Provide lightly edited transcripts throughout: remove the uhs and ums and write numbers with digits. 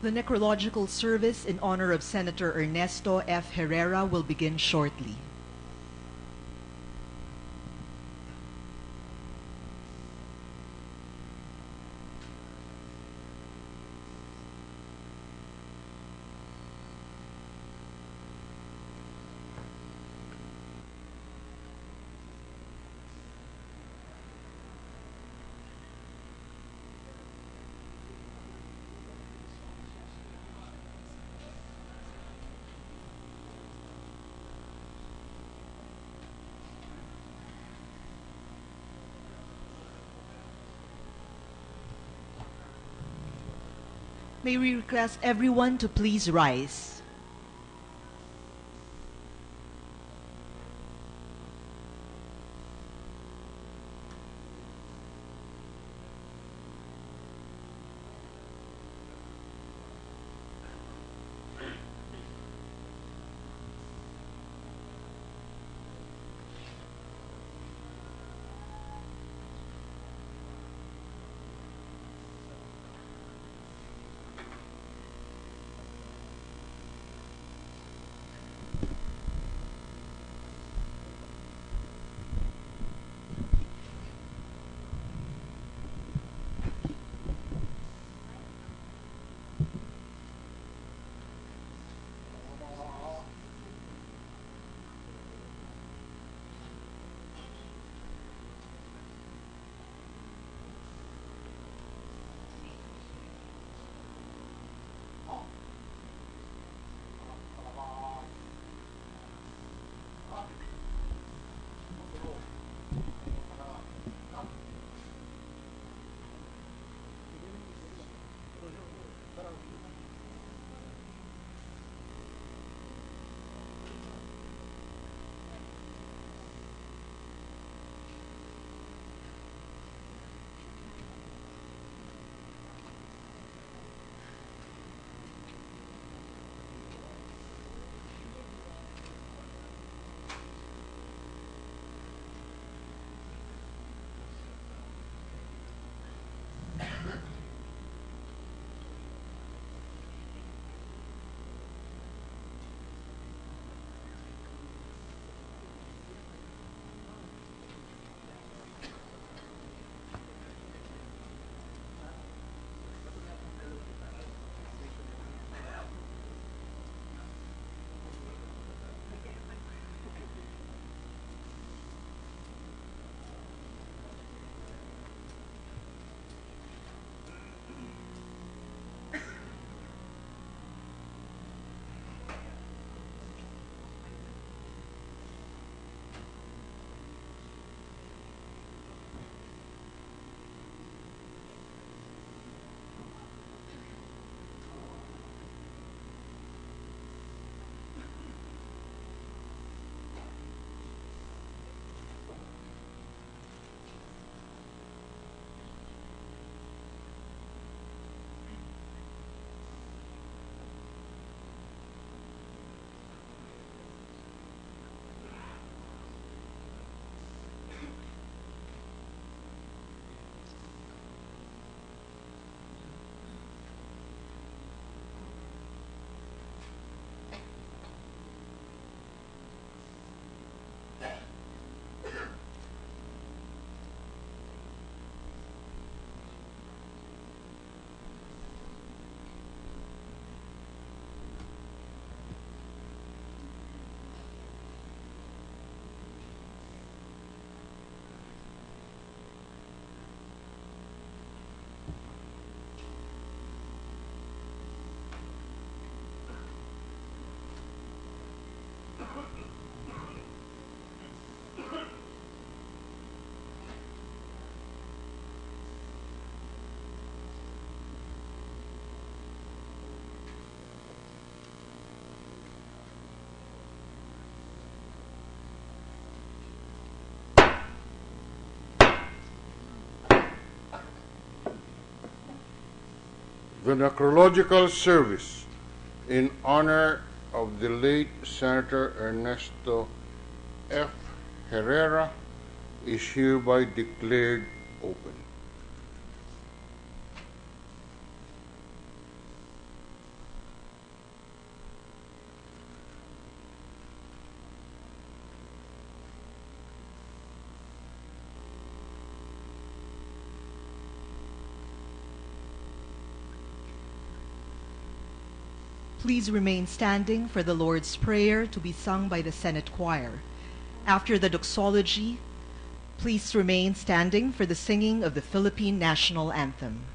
The necrological service in honor of Senator Ernesto F. Herrera will begin shortly. May we request everyone to please rise. The Necrological Service in honor of the late Senator Ernesto F. Herrera is hereby declared open. Please remain standing for the Lord's Prayer to be sung by the Senate Choir. After the doxology, please remain standing for the singing of the Philippine National Anthem.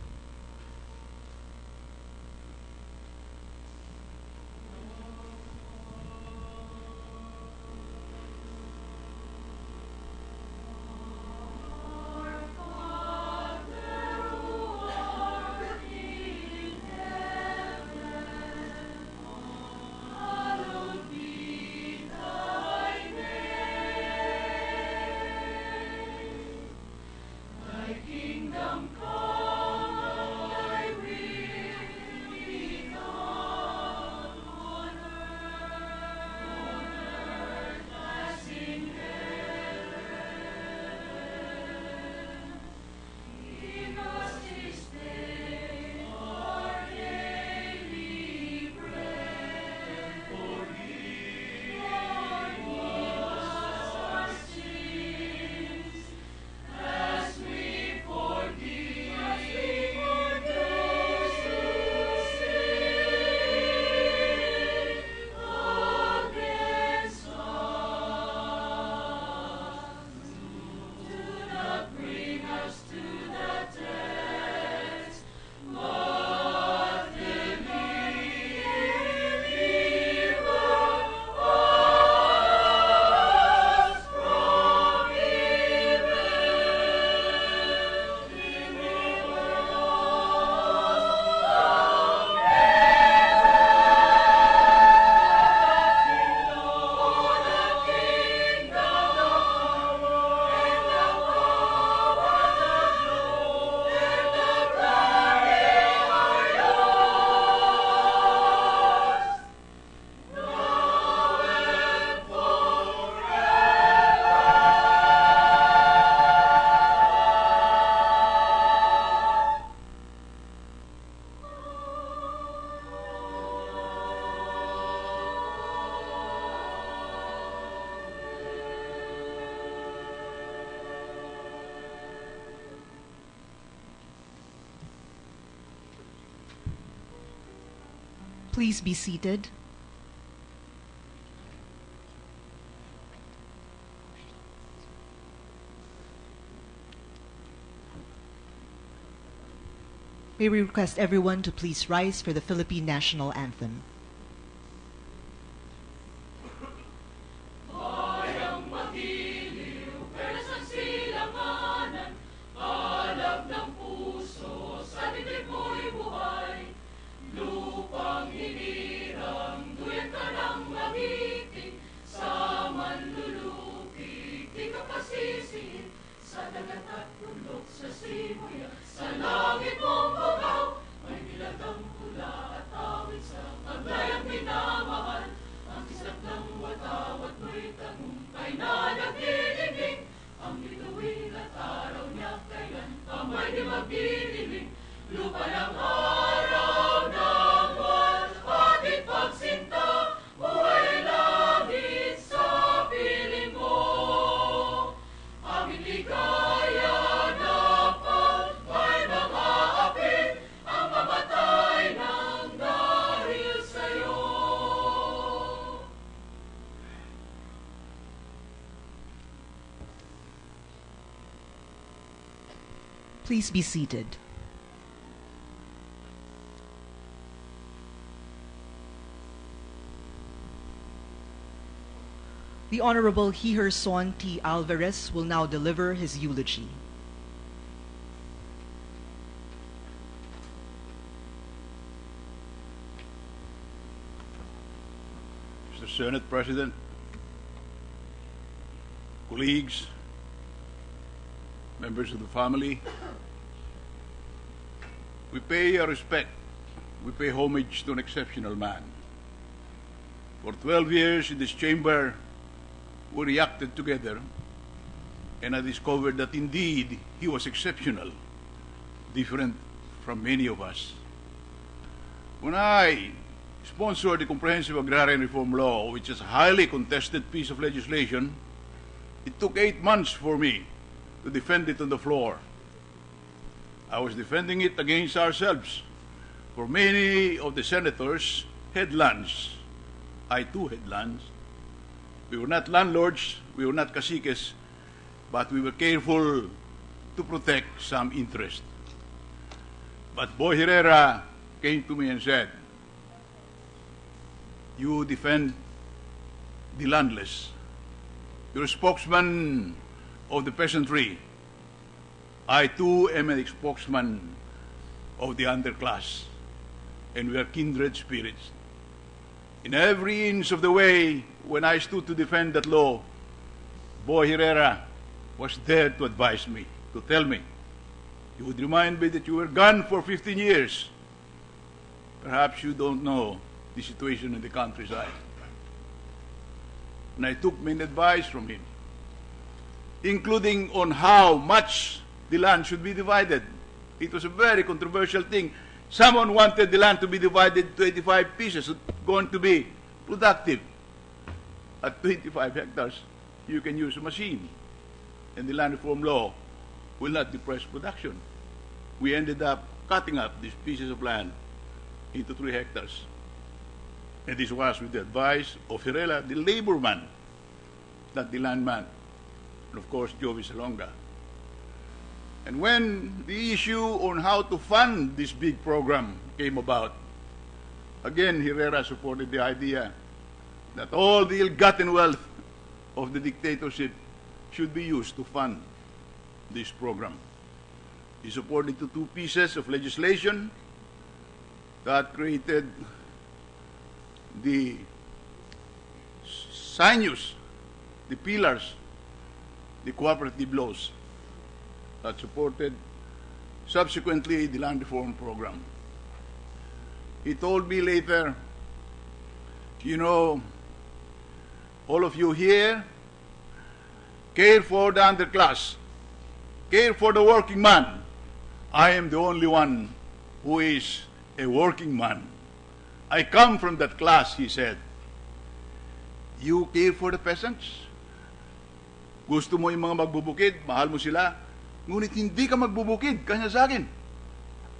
Please be seated. May we request everyone to please rise for the Philippine National Anthem. Please be seated. The Honorable Herrera T. Alvarez will now deliver his eulogy. Mr. Senate President, colleagues, members of the family, we pay our respect, we pay homage to an exceptional man. For 12 years in this chamber, we reacted together, and I discovered that indeed he was exceptional, different from many of us. When I sponsored the Comprehensive Agrarian Reform Law, which is a highly contested piece of legislation, it took 8 months for me to defend it on the floor. I was defending it against ourselves, for many of the senators headlands. I too had lands. We were not landlords, we were not caciques, but we were careful to protect some interest. But Boy Herrera came to me and said, "You defend the landless. You're a spokesman of the peasantry. I too am a spokesman of the underclass, and we are kindred spirits. In every inch of the way, when I stood to defend that law, Boy Herrera was there to advise me, to tell me, you would remind me that you were gone for 15 years. Perhaps you don't know the situation in the countryside." And I took many advice from him, including on how much the land should be divided. It was a very controversial thing. Someone wanted the land to be divided to 85 pieces, going to be productive. At 25 hectares, you can use a machine, and the land reform law will not depress production. We ended up cutting up these pieces of land into 3 hectares. And this was with the advice of Herrera, the labor man, not the landman, and of course, Joey Salonga. And when the issue on how to fund this big program came about, again, Herrera supported the idea that all the ill-gotten wealth of the dictatorship should be used to fund this program. He supported the 2 pieces of legislation that created the sinews, the pillars, the cooperative laws that supported subsequently the land reform program. He told me later, you know, all of you here care for the underclass, care for the working man. I am the only one who is a working man. I come from that class, he said. You care for the peasants? Gusto mo yung mga magbubukid, mahal mo sila, ngunit hindi ka magbubukid, kanya sa akin.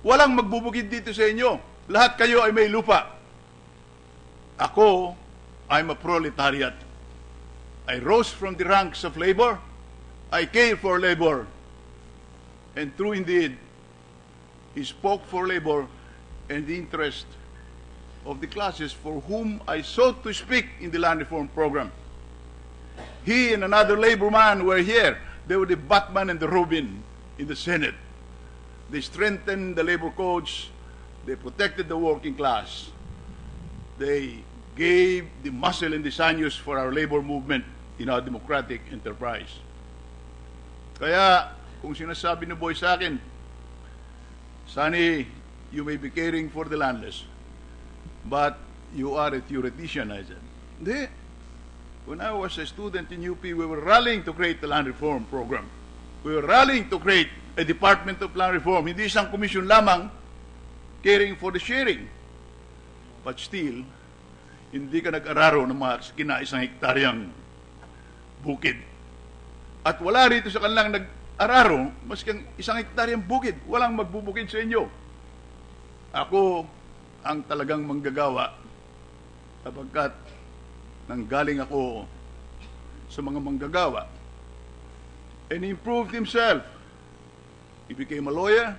Walang magbubukid dito sa inyo. Lahat kayo ay may lupa. Ako, I'm a proletariat. I rose from the ranks of labor. I care for labor. And true indeed, he spoke for labor and the interest of the classes for whom I sought to speak in the land reform program. He and another labor man were here. They were the Batman and the Robin in the Senate. They strengthened the labor codes. They protected the working class. They gave the muscle and the sinews for our labor movement in our democratic enterprise. Kaya, kung sinasabi ni Boy sa akin, Sonny, you may be caring for the landless, but you are a theoretician, I said. Hindi. When I was a student in UP, we were rallying to create the land reform program. We were rallying to create a Department of Land Reform. Hindi isang komisyon lamang caring for the sharing. But still, hindi ka nag-araro ng mga kinaisang hektaryang bukid. At wala rito sa kanilang nag-araro, maski isang hektaryang bukid, walang magbubukid sa inyo. Ako ang talagang manggagawa sapagkat nanggaling ako sa mga manggagawa. And he improved himself. He became a lawyer.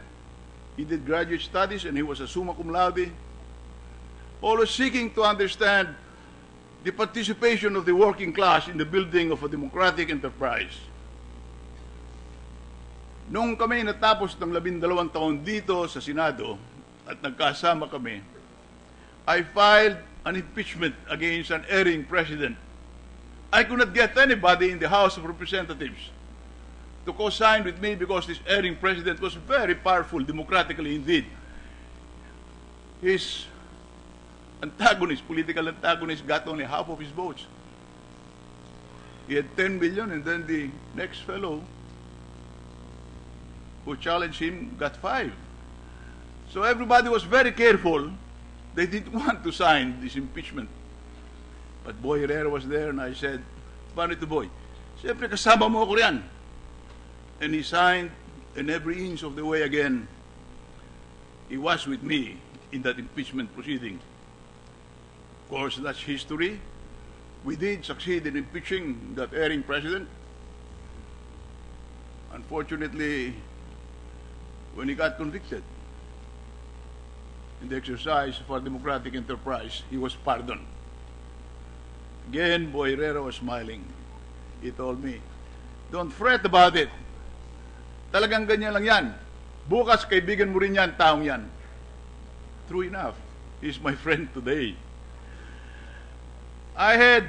He did graduate studies and he was a summa cum laude. Always seeking to understand the participation of the working class in the building of a democratic enterprise. Nung kami natapos ng 12 taon dito sa Senado at nagkasama kami, I filed an impeachment against an erring president. I could not get anybody in the House of Representatives to co-sign with me because this erring president was very powerful democratically indeed. His antagonist, political antagonist, got only half of his votes. He had 10 million, and then the next fellow who challenged him got 5. So everybody was very careful. They didn't want to sign this impeachment. But Boy Herrera was there, and I said, paano ito, Boy? Siyempre, kasama mo ako riyan. And he signed, and every inch of the way again, he was with me in that impeachment proceeding. course, that's history. We did succeed in impeaching that erring president. Unfortunately, when he got convicted in the exercise of our democratic enterprise, he was pardoned. Again, Boy Herrera was smiling. He told me, "Don't fret about it. Talagang ganyan lang yan. Bukas, kaibigan mo rin yan, taong yan." True enough, he's my friend today. I had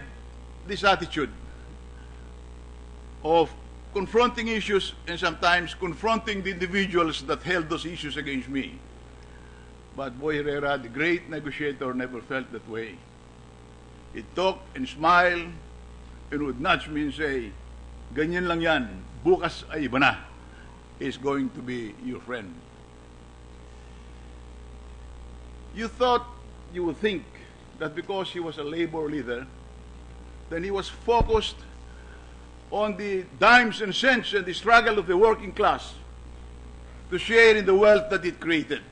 this attitude of confronting issues and sometimes confronting the individuals that held those issues against me. But Boy Herrera, the great negotiator, never felt that way. He'd talk and smile and would nudge me and say, "Ganyan lang yan. Bukas ay iba na. He's going to be your friend." You thought, you would think, that because he was a labor leader, then he was focused on the dimes and cents and the struggle of the working class to share in the wealth that it created.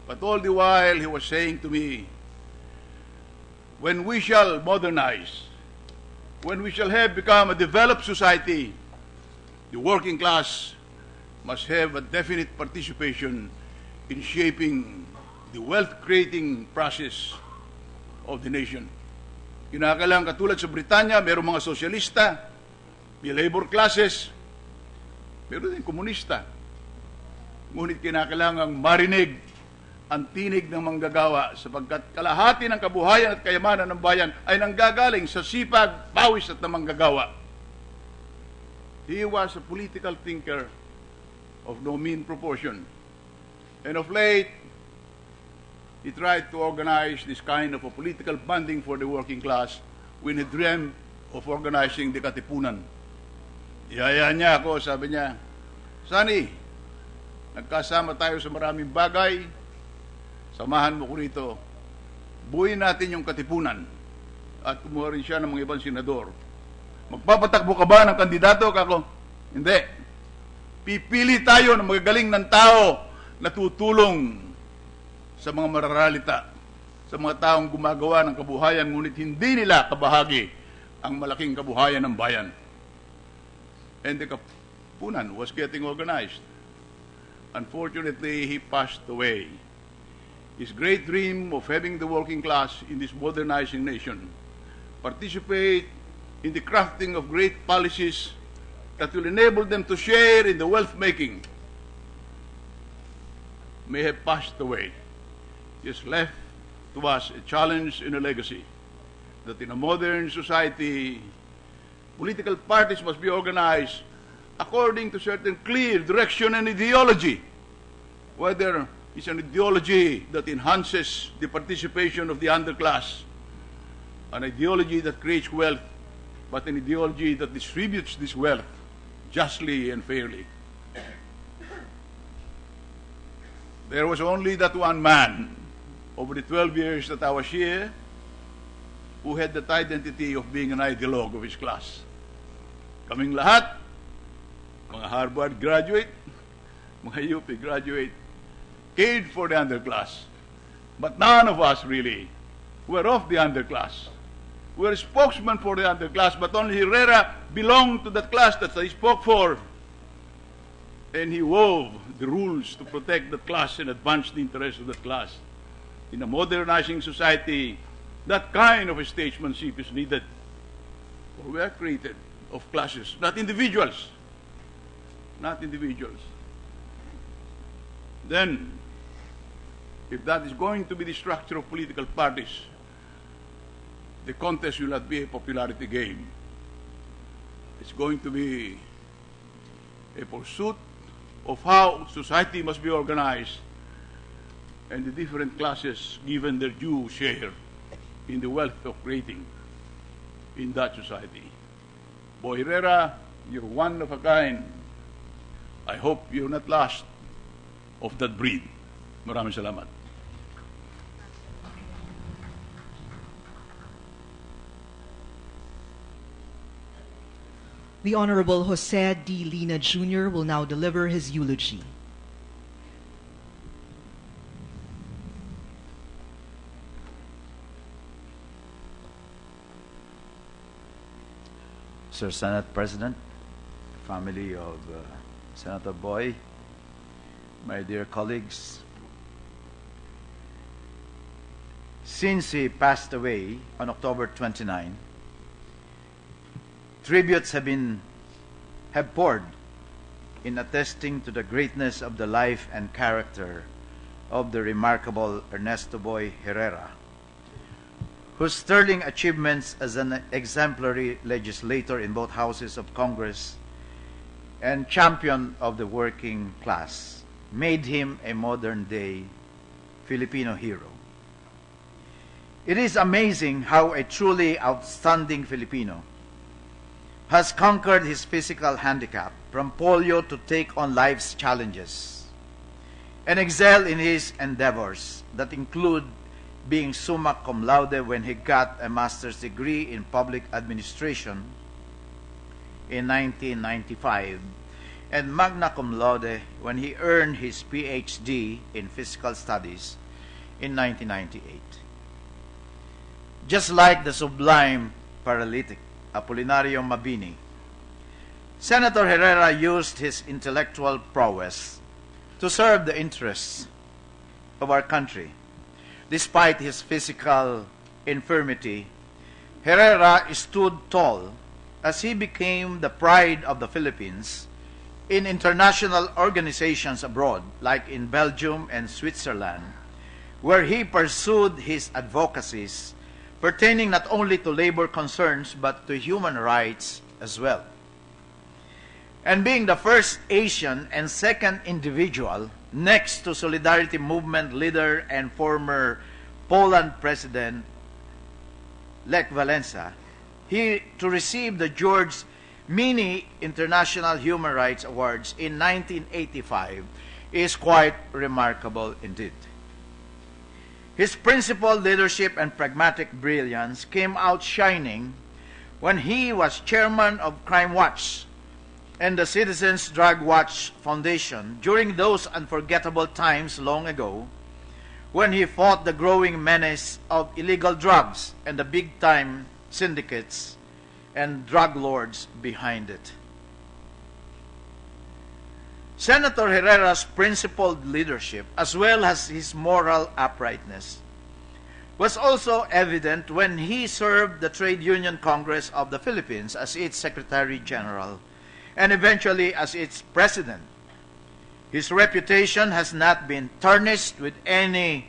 But all the while he was saying to me, when we shall modernize, when we shall have become a developed society, the working class must have a definite participation in shaping the wealth-creating process of the nation. Kinakailangan katulad sa Britanya, mayroong mga sosyalista, may labor classes, mayroon din komunista. Ngunit kinakailangan marinig ang tinig ng manggagawa sapagkat kalahati ng kabuhayan at kayamanan ng bayan ay nanggagaling sa sipag, pawis at ng manggagawa. He was a political thinker of no mean proportion. And of late, he tried to organize this kind of a political bonding for the working class when he dreamed of organizing the Katipunan. Iyaya niya ako, sabi niya, "Sonny, nagkasama tayo sa maraming bagay, samahan mo ko rito, buuin natin yung Katipunan." At kumuha rin siya ng mga ibang senador. "Magpapatakbo ka ba ng kandidato?" Kako, "Hindi. Pipili tayo ng magagaling ng tao na tutulong sa mga mararalita, sa mga taong gumagawa ng kabuhayan, ngunit hindi nila kabahagi ang malaking kabuhayan ng bayan." And the Katipunan was getting organized. Unfortunately, he passed away. His great dream of having the working class in this modernizing nation participate in the crafting of great policies that will enable them to share in the wealth making may have passed away. He has left to us a challenge and a legacy that in a modern society, political parties must be organized according to certain clear direction and ideology, whether it's an ideology that enhances the participation of the underclass, an ideology that creates wealth, but an ideology that distributes this wealth justly and fairly. There was only that one man over the 12 years that I was here who had that identity of being an ideologue of his class. Kaming lahat, mga Harvard graduate, mga UP graduate, cared for the underclass. But none of us really were of the underclass. We were spokesmen for the underclass, but only Herrera belonged to that class that he spoke for. And he wove the rules to protect that class and advance the interests of that class. In a modernizing society, that kind of a statesmanship is needed. For we are created of classes, not individuals. Not individuals. Then, if that is going to be the structure of political parties, the contest will not be a popularity game. It's going to be a pursuit of how society must be organized and the different classes given their due share in the wealth of creating in that society. Boy Herrera, you're one of a kind. I hope you're not last of that breed. Maraming salamat. The Honorable Jose D. Lina Jr. will now deliver his eulogy. Sir Senate President, family of Senator Boy, my dear colleagues, since he passed away on October 29, tributes have poured in attesting to the greatness of the life and character of the remarkable Ernesto Boy Herrera, whose sterling achievements as an exemplary legislator in both houses of Congress and champion of the working class made him a modern-day Filipino hero. It is amazing how a truly outstanding Filipino has conquered his physical handicap from polio to take on life's challenges and excel in his endeavors that include being summa cum laude when he got a master's degree in public administration in 1995 and magna cum laude when he earned his PhD in physical studies in 1998. Just like the sublime paralytic Apolinario Mabini, Senator Herrera used his intellectual prowess to serve the interests of our country. Despite his physical infirmity, Herrera stood tall as he became the pride of the Philippines in international organizations abroad, like in Belgium and Switzerland, where he pursued his advocacies pertaining not only to labor concerns but to human rights as well. And being the first Asian and second individual next to Solidarity Movement leader and former Poland President Lech Walesa, to receive the George Mini International Human Rights Awards in 1985 is quite remarkable indeed. His principled leadership and pragmatic brilliance came out shining when he was chairman of Crime Watch and the Citizens Drug Watch Foundation during those unforgettable times long ago when he fought the growing menace of illegal drugs and the big-time syndicates and drug lords behind it. Senator Herrera's principled leadership, as well as his moral uprightness, was also evident when he served the Trade Union Congress of the Philippines as its Secretary General and eventually as its President. His reputation has not been tarnished with any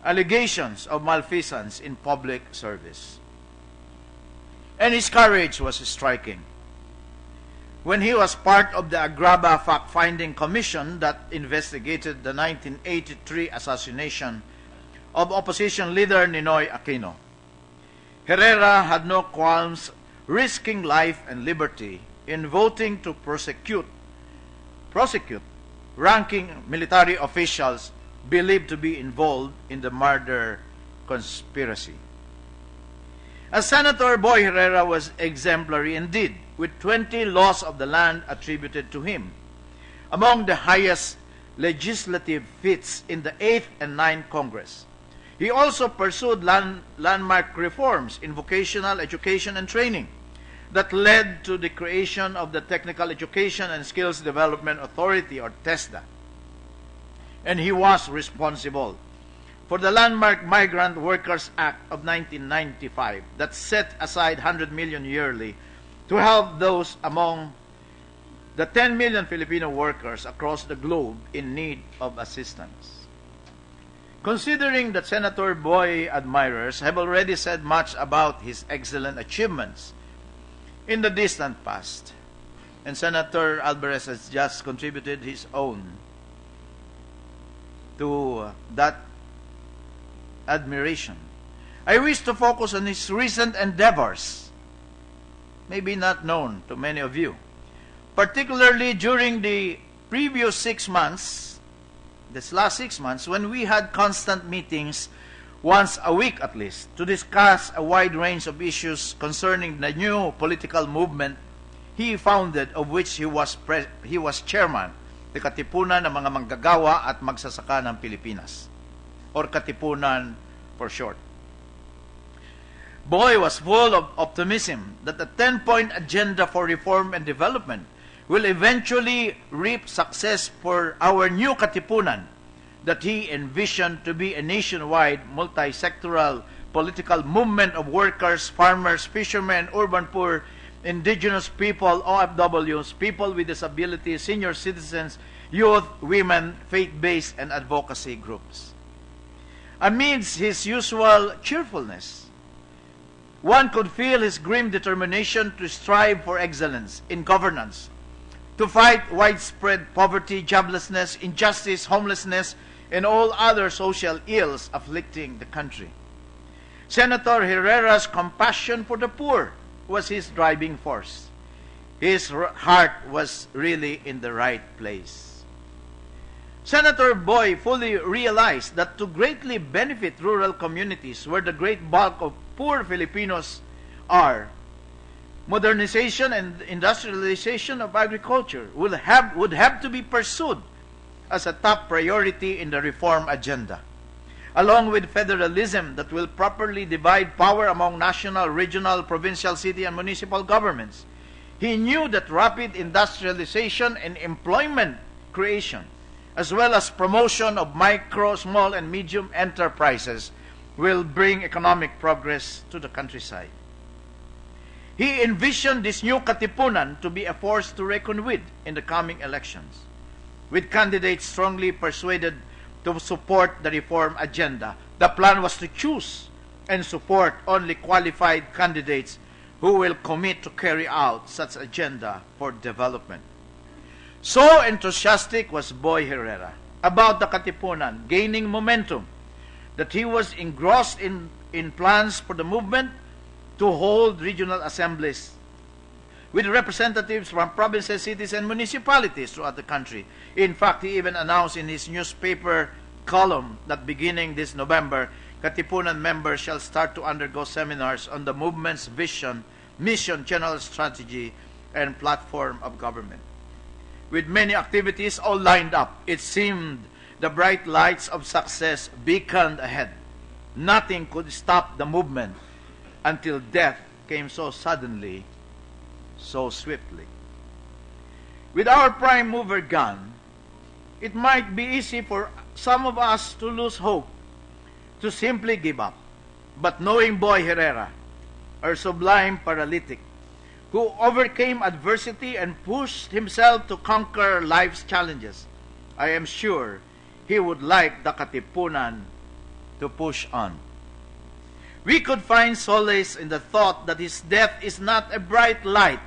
allegations of malfeasance in public service. And his courage was striking. When he was part of the Agraba Fact-Finding Commission that investigated the 1983 assassination of opposition leader Ninoy Aquino, Herrera had no qualms risking life and liberty in voting to prosecute ranking military officials believed to be involved in the murder conspiracy. As Senator Boy Herrera was exemplary indeed, with 20 laws of the land attributed to him, among the highest legislative feats in the 8th and 9th Congress. He also pursued landmark reforms in vocational education and training that led to the creation of the Technical Education and Skills Development Authority, or TESDA. And he was responsible for the landmark Migrant Workers Act of 1995 that set aside 100 million yearly to help those among the 10 million Filipino workers across the globe in need of assistance. Considering that Senator Boy admirers have already said much about his excellent achievements in the distant past, and Senator Alvarez has just contributed his own to that admiration, I wish to focus on his recent endeavors, maybe not known to many of you, particularly during the previous 6 months, this last 6 months, when we had constant meetings once a week at least to discuss a wide range of issues concerning the new political movement he founded, of which he was chairman, the Katipunan ng mga Manggagawa at Magsasaka ng Pilipinas, or Katipunan for short. Boy was full of optimism that the 10-point agenda for reform and development will eventually reap success for our new Katipunan that he envisioned to be a nationwide, multi-sectoral political movement of workers, farmers, fishermen, urban poor, indigenous people, OFWs, people with disabilities, senior citizens, youth, women, faith-based, and advocacy groups. Amidst his usual cheerfulness, one could feel his grim determination to strive for excellence in governance, to fight widespread poverty, joblessness, injustice, homelessness, and all other social ills afflicting the country. Senator Herrera's compassion for the poor was his driving force. His heart was really in the right place. Senator Boy fully realized that to greatly benefit rural communities where the great bulk of poor Filipinos are, modernization and industrialization of agriculture would have to be pursued as a top priority in the reform agenda, along with federalism that will properly divide power among national, regional, provincial, city, and municipal governments. He knew that rapid industrialization and employment creation, as well as promotion of micro, small, and medium enterprises, will bring economic progress to the countryside. He envisioned this new Katipunan to be a force to reckon with in the coming elections, with candidates strongly persuaded to support the reform agenda. The plan was to choose and support only qualified candidates who will commit to carry out such agenda for development. So enthusiastic was Boy Herrera about the Katipunan gaining momentum that he was engrossed in plans for the movement to hold regional assemblies with representatives from provinces, cities, and municipalities throughout the country. In fact, he even announced in his newspaper column that beginning this November, Katipunan members shall start to undergo seminars on the movement's vision, mission, general strategy, and platform of government. With many activities all lined up, it seemed the bright lights of success beaconed ahead. Nothing could stop the movement until death came so suddenly, so swiftly. With our prime mover gone, it might be easy for some of us to lose hope, to simply give up. But knowing Boy Herrera, our sublime paralytic, who overcame adversity and pushed himself to conquer life's challenges, I am sure he would like the Katipunan to push on. We could find solace in the thought that his death is not a bright light,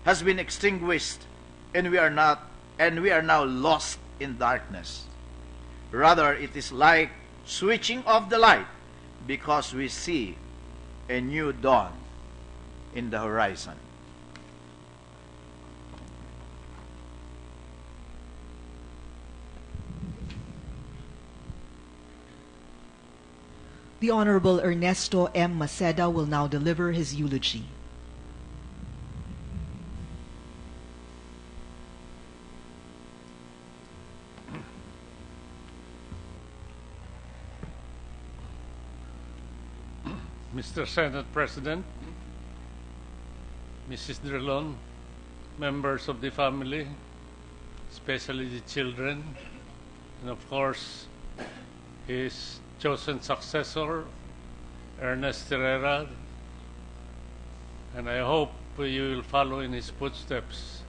has been extinguished, and we are now lost in darkness. Rather, it is like switching off the light because we see a new dawn in the horizon. The Honorable Ernesto M. Maceda will now deliver his eulogy. Mr. Senate President, Mrs. Drilon, members of the family, especially the children, and of course, his chosen successor, Ernesto Herrera, and I hope you will follow in his footsteps.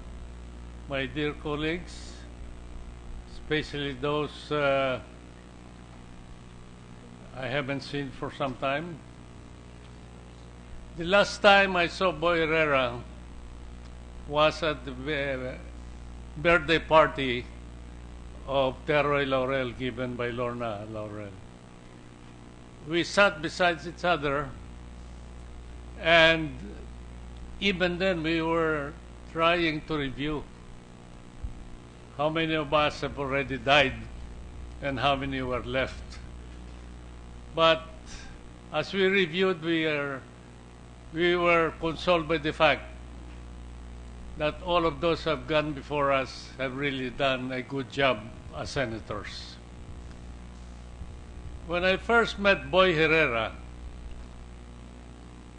My dear colleagues, especially those I haven't seen for some time. The last time I saw Boy Herrera was at the birthday party of Teroy Laurel given by Lorna Laurel. We sat beside each other, and even then we were trying to review how many of us have already died and how many were left. But as we reviewed, we were consoled by the fact that all of those who have gone before us have really done a good job as senators. When I first met Boy Herrera,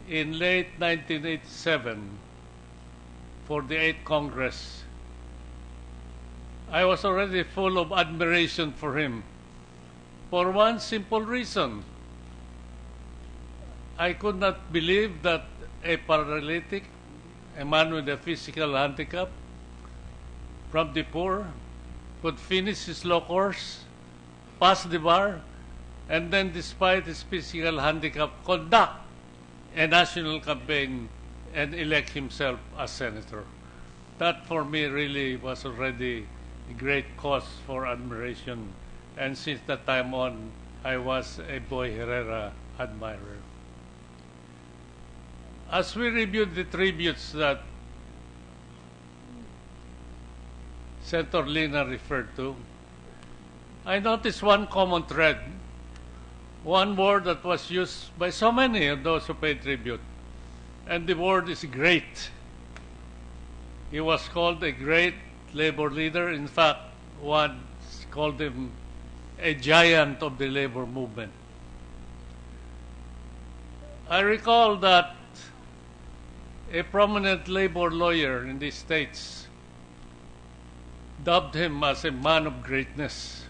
in late 1987 for the 8th Congress, I was already full of admiration for him for one simple reason. I could not believe that a paralytic, a man with a physical handicap from the poor, could finish his law course, pass the bar, and then, despite his physical handicap, conduct a national campaign and elect himself as senator. That for me really was already a great cause for admiration, and since that time on, I was a Boy Herrera admirer. As we reviewed the tributes that Senator Lina referred to, I noticed one common thread, one word that was used by so many of those who paid tribute, and the word is great. He was called a great labor leader. In fact, one called him a giant of the labor movement. I recall that a prominent labor lawyer in the States dubbed him as a man of greatness.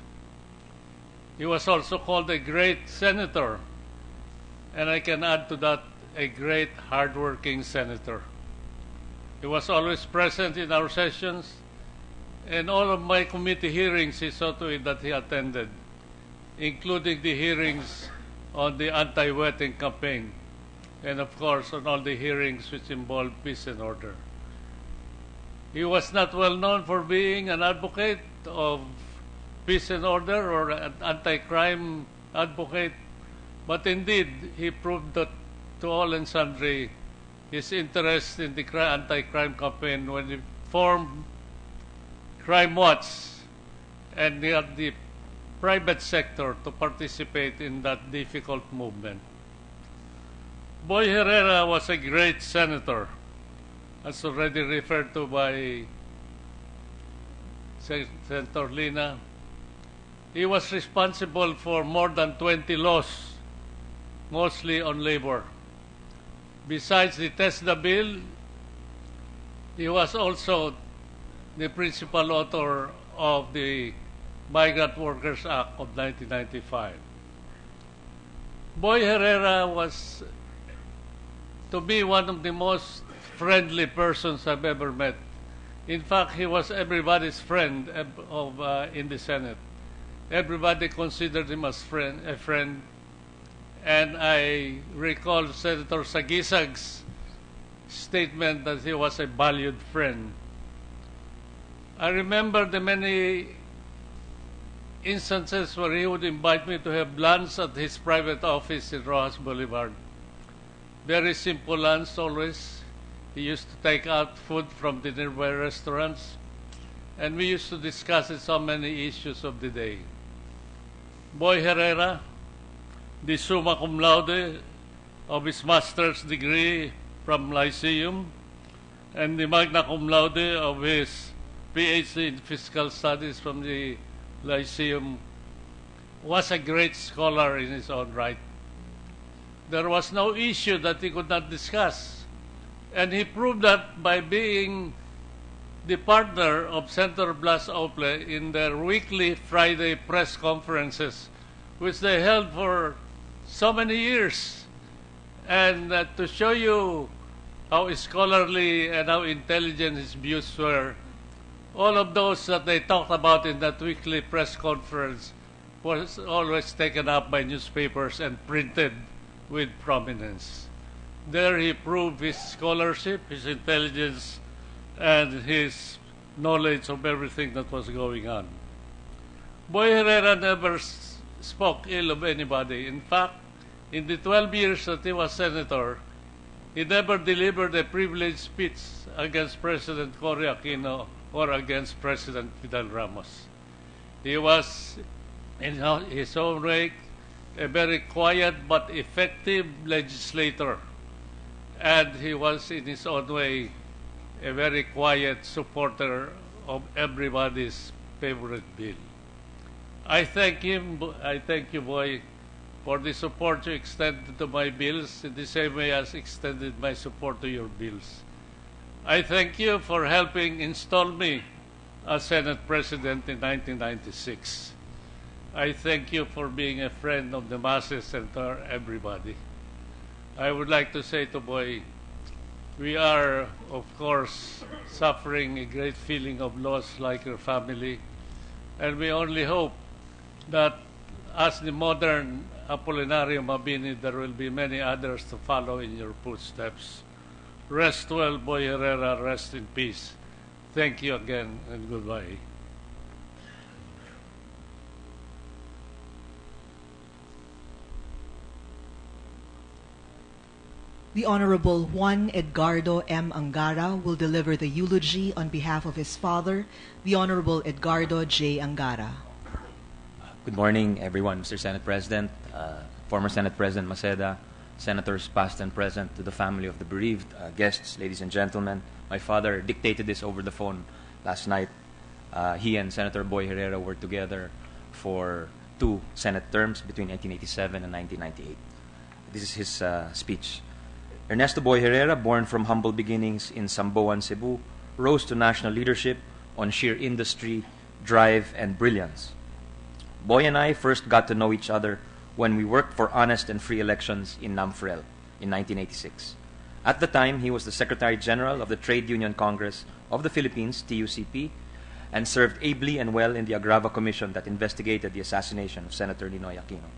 He was also called a great senator, and I can add to that, a great hardworking senator. He was always present in our sessions, and all of my committee hearings he saw to it that he attended, including the hearings on the anti-wetting campaign, and of course on all the hearings which involved peace and order. He was not well known for being an advocate of peace and order or an anti-crime advocate, but indeed he proved that to all and sundry his interest in the anti-crime campaign when he formed Crime Watch and he had the private sector to participate in that difficult movement. Boy Herrera was a great senator, as already referred to by Senator Lina. He was responsible for more than 20 laws, mostly on labor. Besides the TESDA bill, he was also the principal author of the Migrant Workers Act of 1995. Boy Herrera was, to me, one of the most friendly persons I've ever met. In fact, he was everybody's friend in the Senate. Everybody considered him as a friend. And I recall Senator Sagisag's statement that he was a valued friend. I remember the many instances where he would invite me to have lunch at his private office in Rojas Boulevard. Very simple lunch always. He used to take out food from the nearby restaurants, and we used to discuss so many issues of the day. Boy Herrera, the summa cum laude of his master's degree from Lyceum, and the magna cum laude of his PhD in Fiscal Studies from the Lyceum, was a great scholar in his own right. There was no issue that he could not discuss. And he proved that by being the partner of Senator Blas Ople in their weekly Friday press conferences, which they held for so many years. And to show you how scholarly and how intelligent his views were, all of those that they talked about in that weekly press conference was always taken up by newspapers and printed with prominence. There he proved his scholarship, his intelligence, and his knowledge of everything that was going on. Boy Herrera never spoke ill of anybody. In fact, in the 12 years that he was senator, he never delivered a privileged speech against President Cory Aquino or against President Fidel Ramos. He was, in his own way, a very quiet but effective legislator. And he was, in his own way, a very quiet supporter of everybody's favorite bill. I thank him, I thank you, Boy, for the support you extended to my bills in the same way as extended my support to your bills. I thank you for helping install me as Senate President in 1996. I thank you for being a friend of the masses and to everybody. I would like to say to Boy, we are, of course, suffering a great feeling of loss like your family, and we only hope that as the modern Apolinario Mabini, there will be many others to follow in your footsteps. Rest well, Boy Herrera, rest in peace. Thank you again, and goodbye. The Honorable Juan Edgardo M. Angara will deliver the eulogy on behalf of his father, the Honorable Edgardo J. Angara. Good morning, everyone. Mr. Senate President, former Senate President Maceda, senators past and present, to the family of the bereaved, guests, ladies and gentlemen. My father dictated this over the phone last night. He and Senator Boy Herrera were together for 2 Senate terms between 1987 and 1998. This is his speech. Ernesto Boy Herrera, born from humble beginnings in Samboan, Cebu, rose to national leadership on sheer industry, drive, and brilliance. Boy and I first got to know each other when we worked for honest and free elections in Namfrel in 1986. At the time, he was the Secretary General of the Trade Union Congress of the Philippines, TUCP, and served ably and well in the Agrava Commission that investigated the assassination of Senator Ninoy Aquino.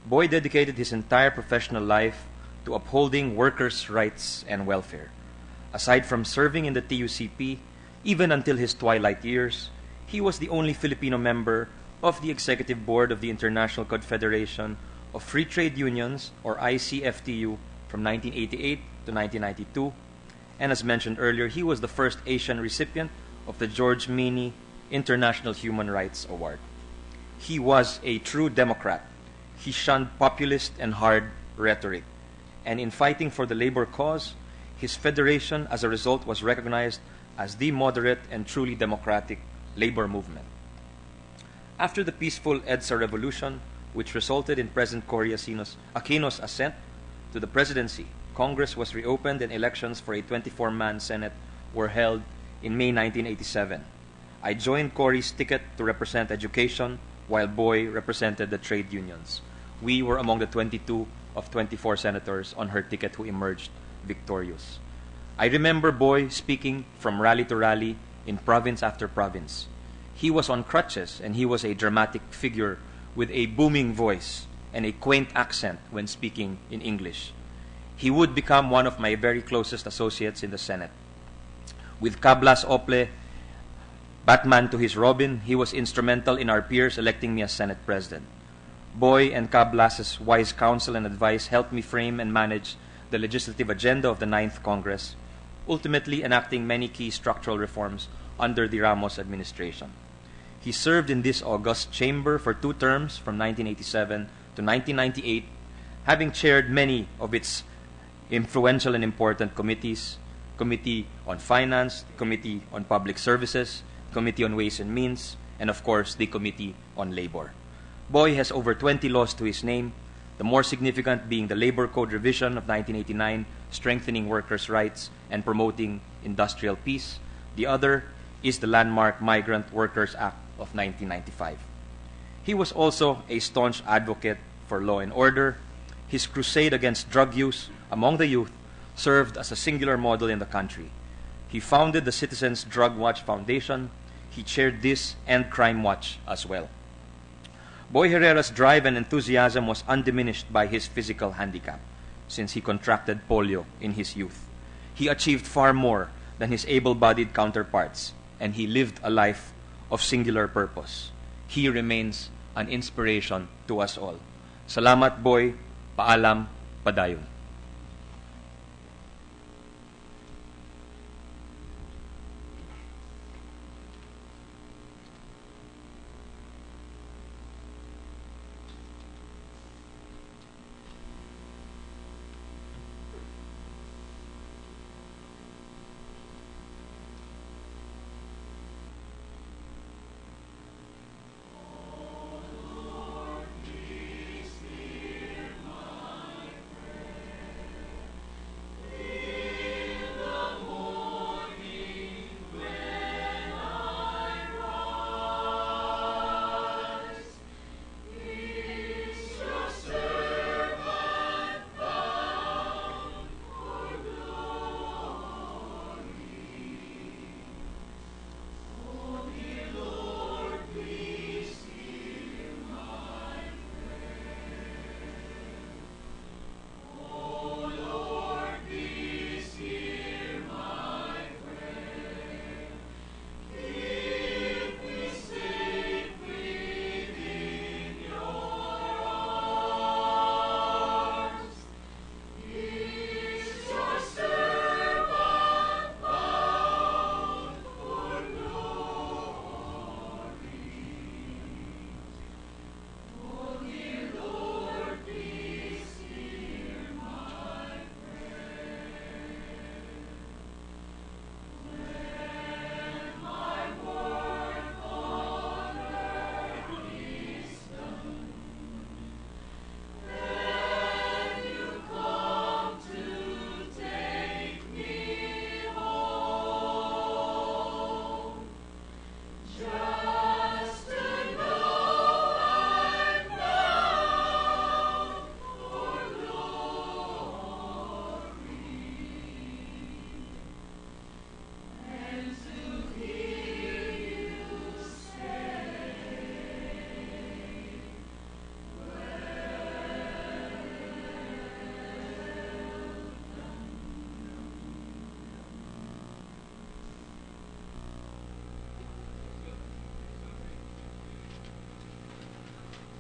Boy dedicated his entire professional life to upholding workers' rights and welfare. Aside from serving in the TUCP, even until his twilight years, he was the only Filipino member of the Executive Board of the International Confederation of Free Trade Unions, or ICFTU, from 1988 to 1992. And as mentioned earlier, he was the first Asian recipient of the George Meany International Human Rights Award. He was a true Democrat. He shunned populist and hard rhetoric. And in fighting for the labor cause, his federation, as a result, was recognized as the moderate and truly democratic labor movement. After the peaceful EDSA revolution, which resulted in President Cory Aquino's ascent to the presidency, Congress was reopened and elections for a 24-man Senate were held in May 1987. I joined Cory's ticket to represent education, while Boy represented the trade unions. We were among the 22 of 24 senators on her ticket who emerged victorious. I remember Boy speaking from rally to rally in province after province. He was on crutches, and he was a dramatic figure with a booming voice and a quaint accent when speaking in English. He would become one of my very closest associates in the Senate. With Cablas Ople, Batman to his Robin, he was instrumental in our peers electing me as Senate President. Boy and Cablas's wise counsel and advice helped me frame and manage the legislative agenda of the 9th Congress, ultimately enacting many key structural reforms under the Ramos administration. He served in this august chamber for 2 terms from 1987 to 1998, having chaired many of its influential and important committees: Committee on Finance, Committee on Public Services, Committee on Ways and Means, and of course, the Committee on Labor. Boy has over 20 laws to his name, the more significant being the Labor Code revision of 1989, strengthening workers' rights and promoting industrial peace. The other is the landmark Migrant Workers Act of 1995. He was also a staunch advocate for law and order. His crusade against drug use among the youth served as a singular model in the country. He founded the Citizens Drug Watch Foundation. He chaired this and Crime Watch as well. Boy Herrera's drive and enthusiasm was undiminished by his physical handicap, since he contracted polio in his youth. He achieved far more than his able-bodied counterparts, and he lived a life of singular purpose. He remains an inspiration to us all. Salamat, Boy. Paalam, padayon.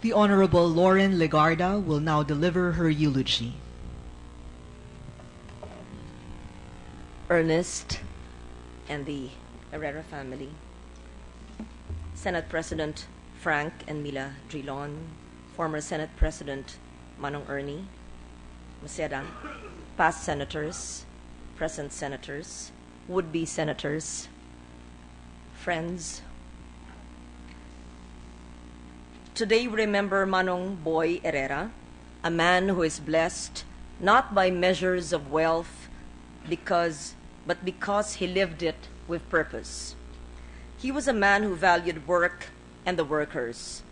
The Honorable Lauren Legarda will now deliver her eulogy. Ernest and the Herrera family, Senate President Frank and Mila Drilon, former Senate President Manong Ernie Maceda, past senators, present senators, would-be senators, friends. Today we remember Manong Boy Herrera, a man who is blessed not by measures of wealth but because he lived it with purpose. He was a man who valued work and the workers.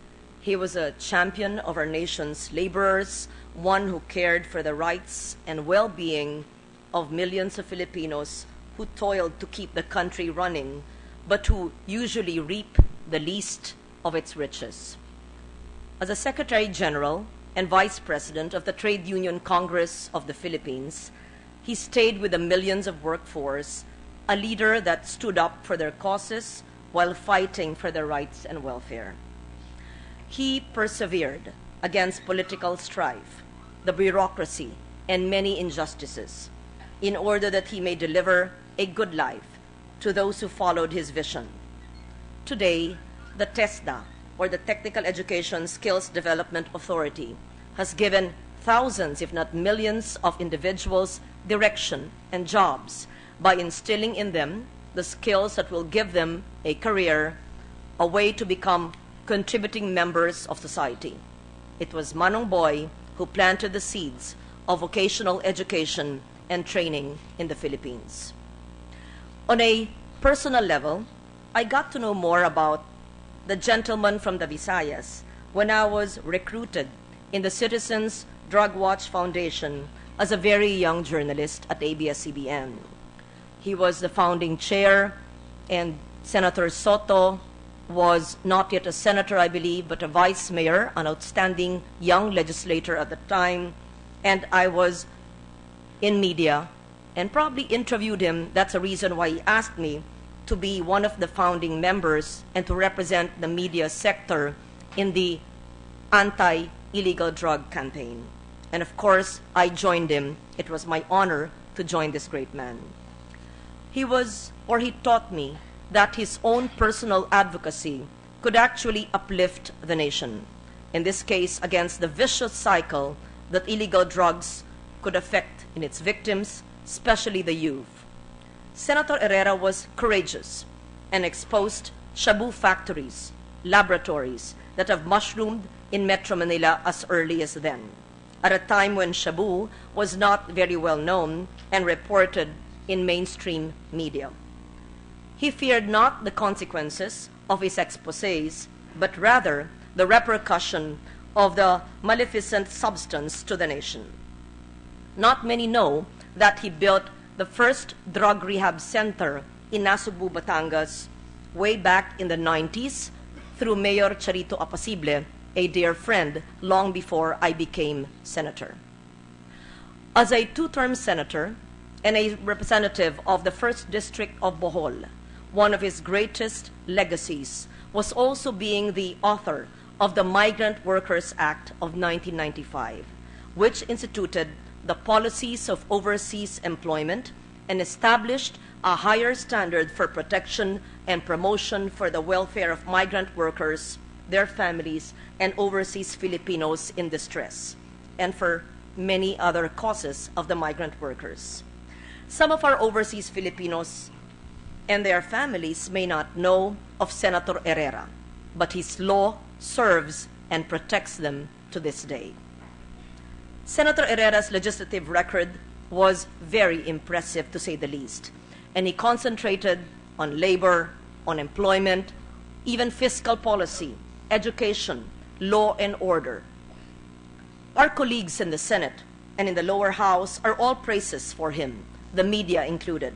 He was a champion of our nation's laborers, one who cared for the rights and well-being of millions of Filipinos who toiled to keep the country running, but who usually reap the least of its riches. As a Secretary General and Vice President of the Trade Union Congress of the Philippines, he stayed with the millions of workforce, a leader that stood up for their causes while fighting for their rights and welfare. He persevered against political strife, the bureaucracy, and many injustices in order that he may deliver a good life to those who followed his vision. Today, the TESDA, or the Technical Education Skills Development Authority, has given thousands, if not millions, of individuals direction and jobs by instilling in them the skills that will give them a career, a way to become contributing members of society. It was Manong Boy who planted the seeds of vocational education and training in the Philippines. On a personal level, I got to know more about the gentleman from the Visayas when I was recruited in the Citizens Drug Watch Foundation as a very young journalist at ABS-CBN. He was the founding chair, and Senator Soto was not yet a senator, I believe, but a vice mayor, an outstanding young legislator at the time, and I was in media and probably interviewed him. That's a reason why he asked me to be one of the founding members and to represent the media sector in the anti-illegal drug campaign. And of course, I joined him. It was my honor to join this great man. He taught me that his own personal advocacy could actually uplift the nation, in this case against the vicious cycle that illegal drugs could affect in its victims, especially the youth. Senator Herrera was courageous and exposed shabu factories, laboratories that have mushroomed in Metro Manila as early as then, at a time when shabu was not very well known and reported in mainstream media. He feared not the consequences of his exposés, but rather the repercussion of the maleficent substance to the nation. Not many know that he built the first drug rehab center in Nasugbu, Batangas, way back in the 90s through Mayor Charito Apacible, a dear friend, long before I became senator. As a two-term senator and a representative of the 1st District of Bohol, one of his greatest legacies was also being the author of the Migrant Workers Act of 1995, which instituted the policies of overseas employment and established a higher standard for protection and promotion for the welfare of migrant workers, their families, and overseas Filipinos in distress, and for many other causes of the migrant workers. Some of our overseas Filipinos and their families may not know of Senator Herrera, but his law serves and protects them to this day. Senator Herrera's legislative record was very impressive, to say the least, and he concentrated on labor, on employment, even fiscal policy, education, law and order. Our colleagues in the Senate and in the lower house are all praises for him, the media included,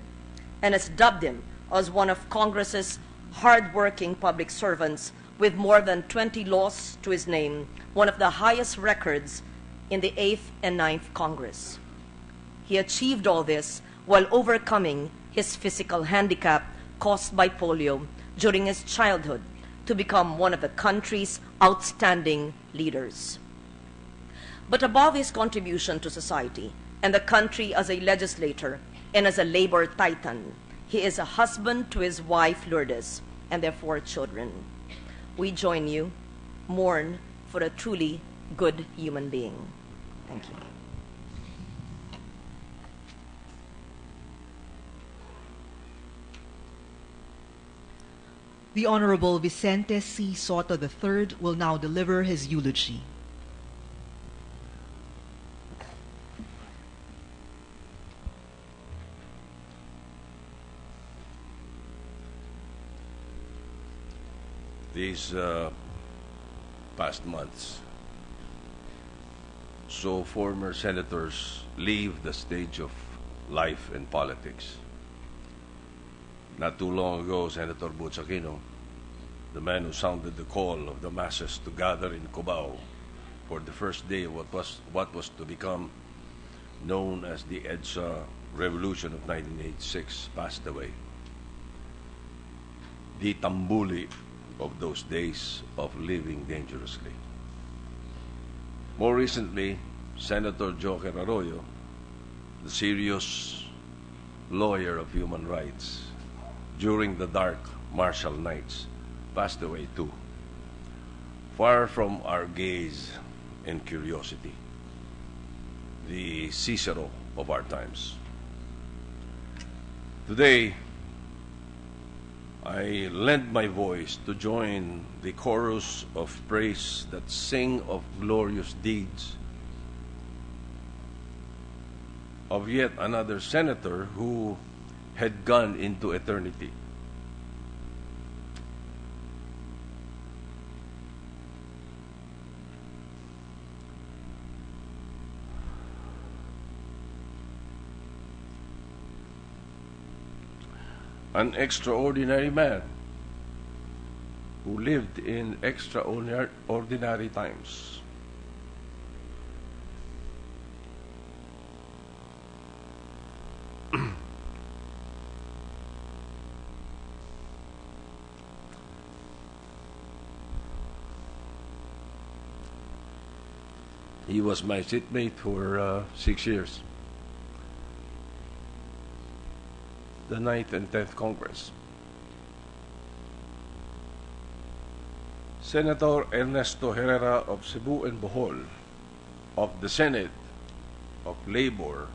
and has dubbed him as one of Congress's hard-working public servants with more than 20 laws to his name, one of the highest records in the 8th and 9th Congress. He achieved all this while overcoming his physical handicap caused by polio during his childhood to become one of the country's outstanding leaders. But above his contribution to society and the country as a legislator and as a labor titan, he is a husband to his wife Lourdes and their 4 children. We join you, mourn for a truly good human being. Thank you. The Honorable Vicente C. Soto III will now deliver his eulogy. These past months, so former senators leave the stage of life and politics. Not too long ago, Senator Butch Aquino, the man who sounded the call of the masses to gather in Cubao for the first day of what was to become known as the EDSA Revolution of 1986, passed away. The tambuli of those days of living dangerously. More recently, Senator Joker Arroyo, the serious lawyer of human rights, during the dark martial nights, passed away too, far from our gaze and curiosity, the Cicero of our times. Today, I lend my voice to join the chorus of praise that sing of glorious deeds of yet another senator who had gone into eternity. An extraordinary man who lived in extraordinary times. He was my seatmate for 6 years. The 9th and 10th Congress. Senator Ernesto Herrera of Cebu and Bohol, of the Senate of Labor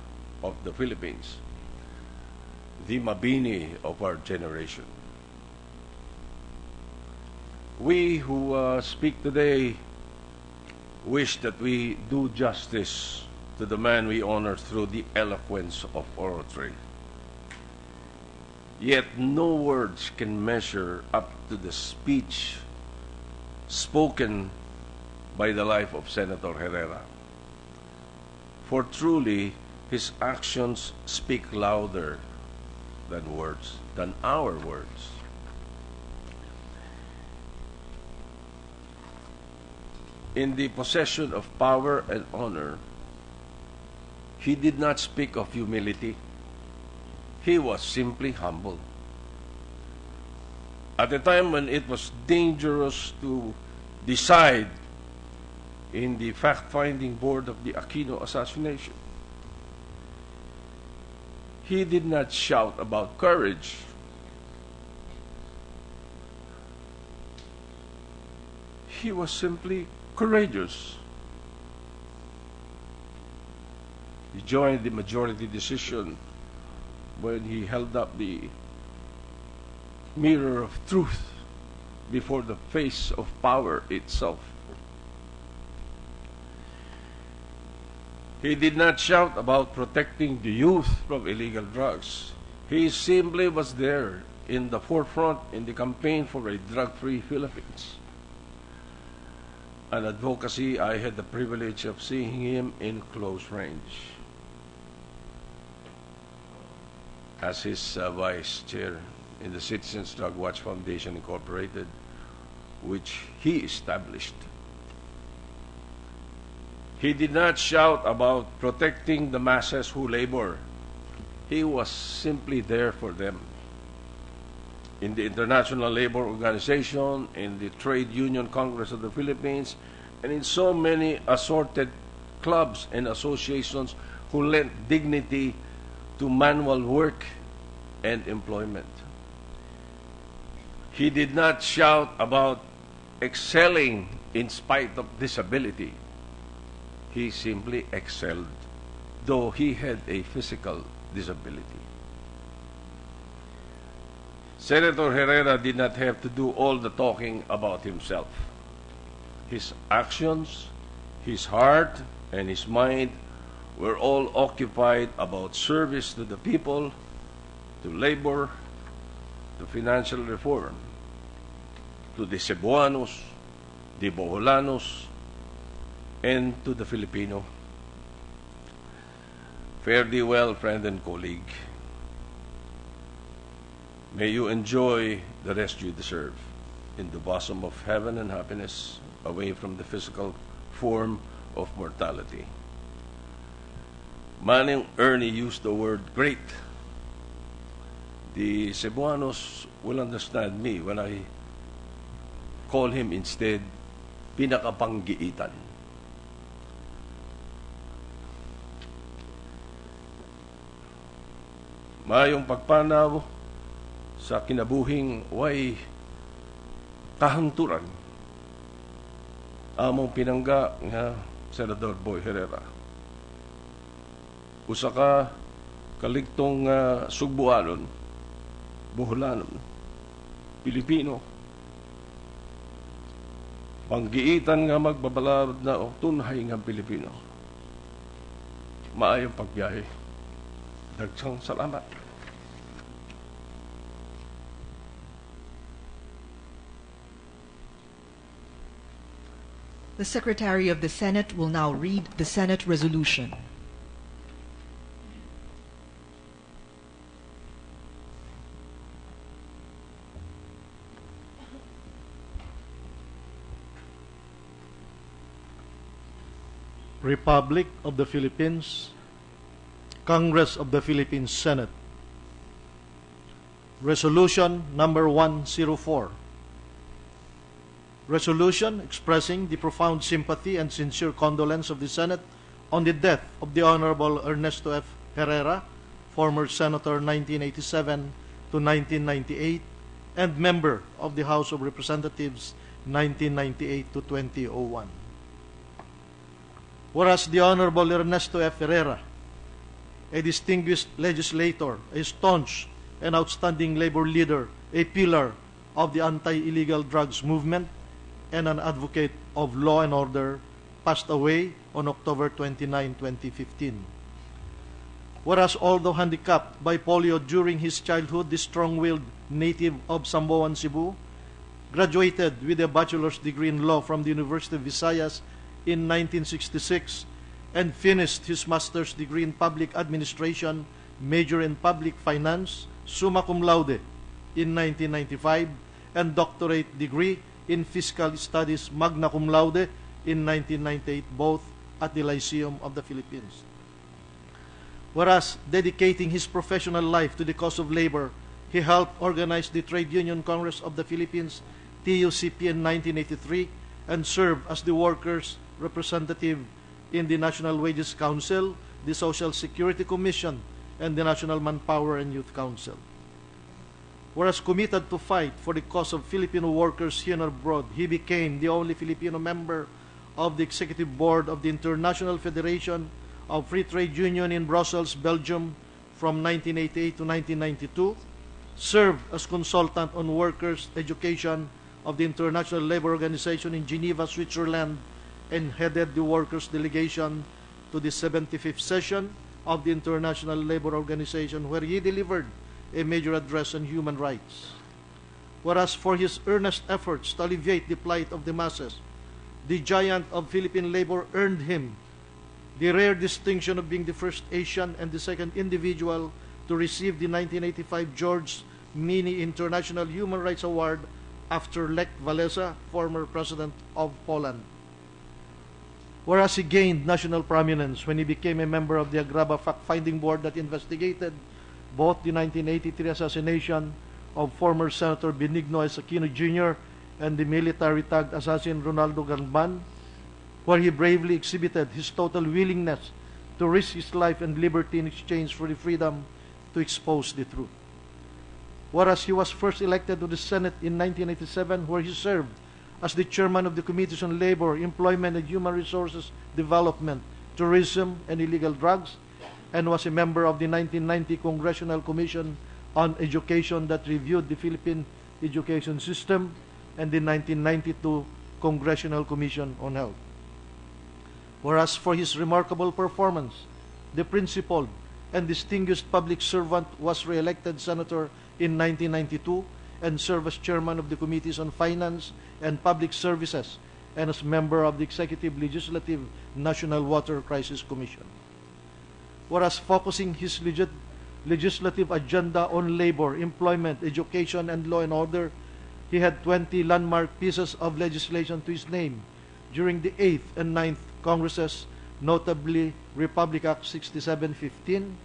of the Philippines, the Mabini of our generation. We who speak today wish that we do justice to the man we honor through the eloquence of oratory. Yet no words can measure up to the speech spoken by the life of Senator Herrera. For truly, his actions speak louder than words, than our words. In the possession of power and honor, he did not speak of humility. He was simply humble. At a time when it was dangerous to decide in the fact-finding board of the Aquino assassination, he did not shout about courage. He was simply courageous. He joined the majority decision when he held up the mirror of truth before the face of power itself. He did not shout about protecting the youth from illegal drugs. He simply was there in the forefront in the campaign for a drug-free Philippines. An advocacy I had the privilege of seeing him in close range. As his vice chair in the Citizens Drug Watch Foundation Incorporated, which he established. He did not shout about protecting the masses who labor. He was simply there for them in the International Labor Organization, in the Trade Union Congress of the Philippines, and in so many assorted clubs and associations who lent dignity to manual work and employment. He did not shout about excelling in spite of disability. He simply excelled, though he had a physical disability. Senator Herrera did not have to do all the talking about himself. His actions, his heart, and his mind were all occupied about service to the people, to labor, to financial reform, to the Cebuanos, the Boholanos, and to the Filipino. Fare thee well, friend and colleague. May you enjoy the rest you deserve in the bosom of heaven and happiness, away from the physical form of mortality. Manning Ernie used the word great. The Cebuanos will understand me when I call him instead pinakapanggiitan. Mayong pagpanaw sa kinabuhing way kahangturan among pinangga nga Senador Boy Herrera. Usa ka kaligtong Sugbuanon, Boholanon, Pilipino. Panggiitan nga magbabalad na o tunhay nga Pilipino. Maayong pagbiyahe. Daghang salamat. The Secretary of the Senate will now read the Senate resolution. Republic of the Philippines, Congress of the Philippines Senate. Resolution number 104. Resolution expressing the profound sympathy and sincere condolence of the Senate on the death of the Honorable Ernesto F. Herrera, former Senator 1987 to 1998 and member of the House of Representatives 1998 to 2001. Whereas the Honorable Ernesto F. Herrera, a distinguished legislator, a staunch and outstanding labor leader, a pillar of the anti-illegal drugs movement, and an advocate of law and order, passed away on October 29, 2015. Whereas although handicapped by polio during his childhood, the strong-willed native of Samboan, Cebu, graduated with a bachelor's degree in law from the University of Visayas in 1966 and finished his master's degree in public administration, major in public finance, summa cum laude in 1995, and doctorate degree in fiscal studies, magna cum laude in 1998, both at the Lyceum of the Philippines. Whereas dedicating his professional life to the cause of labor, he helped organize the Trade Union Congress of the Philippines, TUCP, in 1983, and served as the workers' representative in the National Wages Council, the Social Security Commission, and the National Manpower and Youth Council. Whereas committed to fight for the cause of Filipino workers here and abroad, he became the only Filipino member of the Executive Board of the International Federation of Free Trade Union in Brussels, Belgium, from 1988 to 1992, served as consultant on workers' education of the International Labor Organization in Geneva, Switzerland, and headed the workers' delegation to the 75th session of the International Labor Organization, where he delivered a major address on human rights. Whereas for his earnest efforts to alleviate the plight of the masses, the giant of Philippine labor earned him the rare distinction of being the first Asian and the second individual to receive the 1985 George Mini International Human Rights Award after Lech Walesa, former president of Poland. Whereas he gained national prominence when he became a member of the Agraba fact-finding board that investigated both the 1983 assassination of former Senator Benigno Aquino Jr. and the military tagged assassin Ronaldo Galban, where he bravely exhibited his total willingness to risk his life and liberty in exchange for the freedom to expose the truth. Whereas he was first elected to the Senate in 1987, where he served as the chairman of the Committees on Labor, Employment and Human Resources Development, Tourism, and Illegal Drugs, and was a member of the 1990 Congressional Commission on Education that reviewed the Philippine education system, and the 1992 Congressional Commission on Health. Whereas for his remarkable performance, the principled and distinguished public servant was re-elected senator in 1992 and served as chairman of the Committees on Finance and Public Services and as member of the Executive Legislative National Water Crisis Commission. Whereas focusing his legislative agenda on labor, employment, education, and law and order, he had 20 landmark pieces of legislation to his name during the 8th and 9th Congresses, notably Republic Act 6715,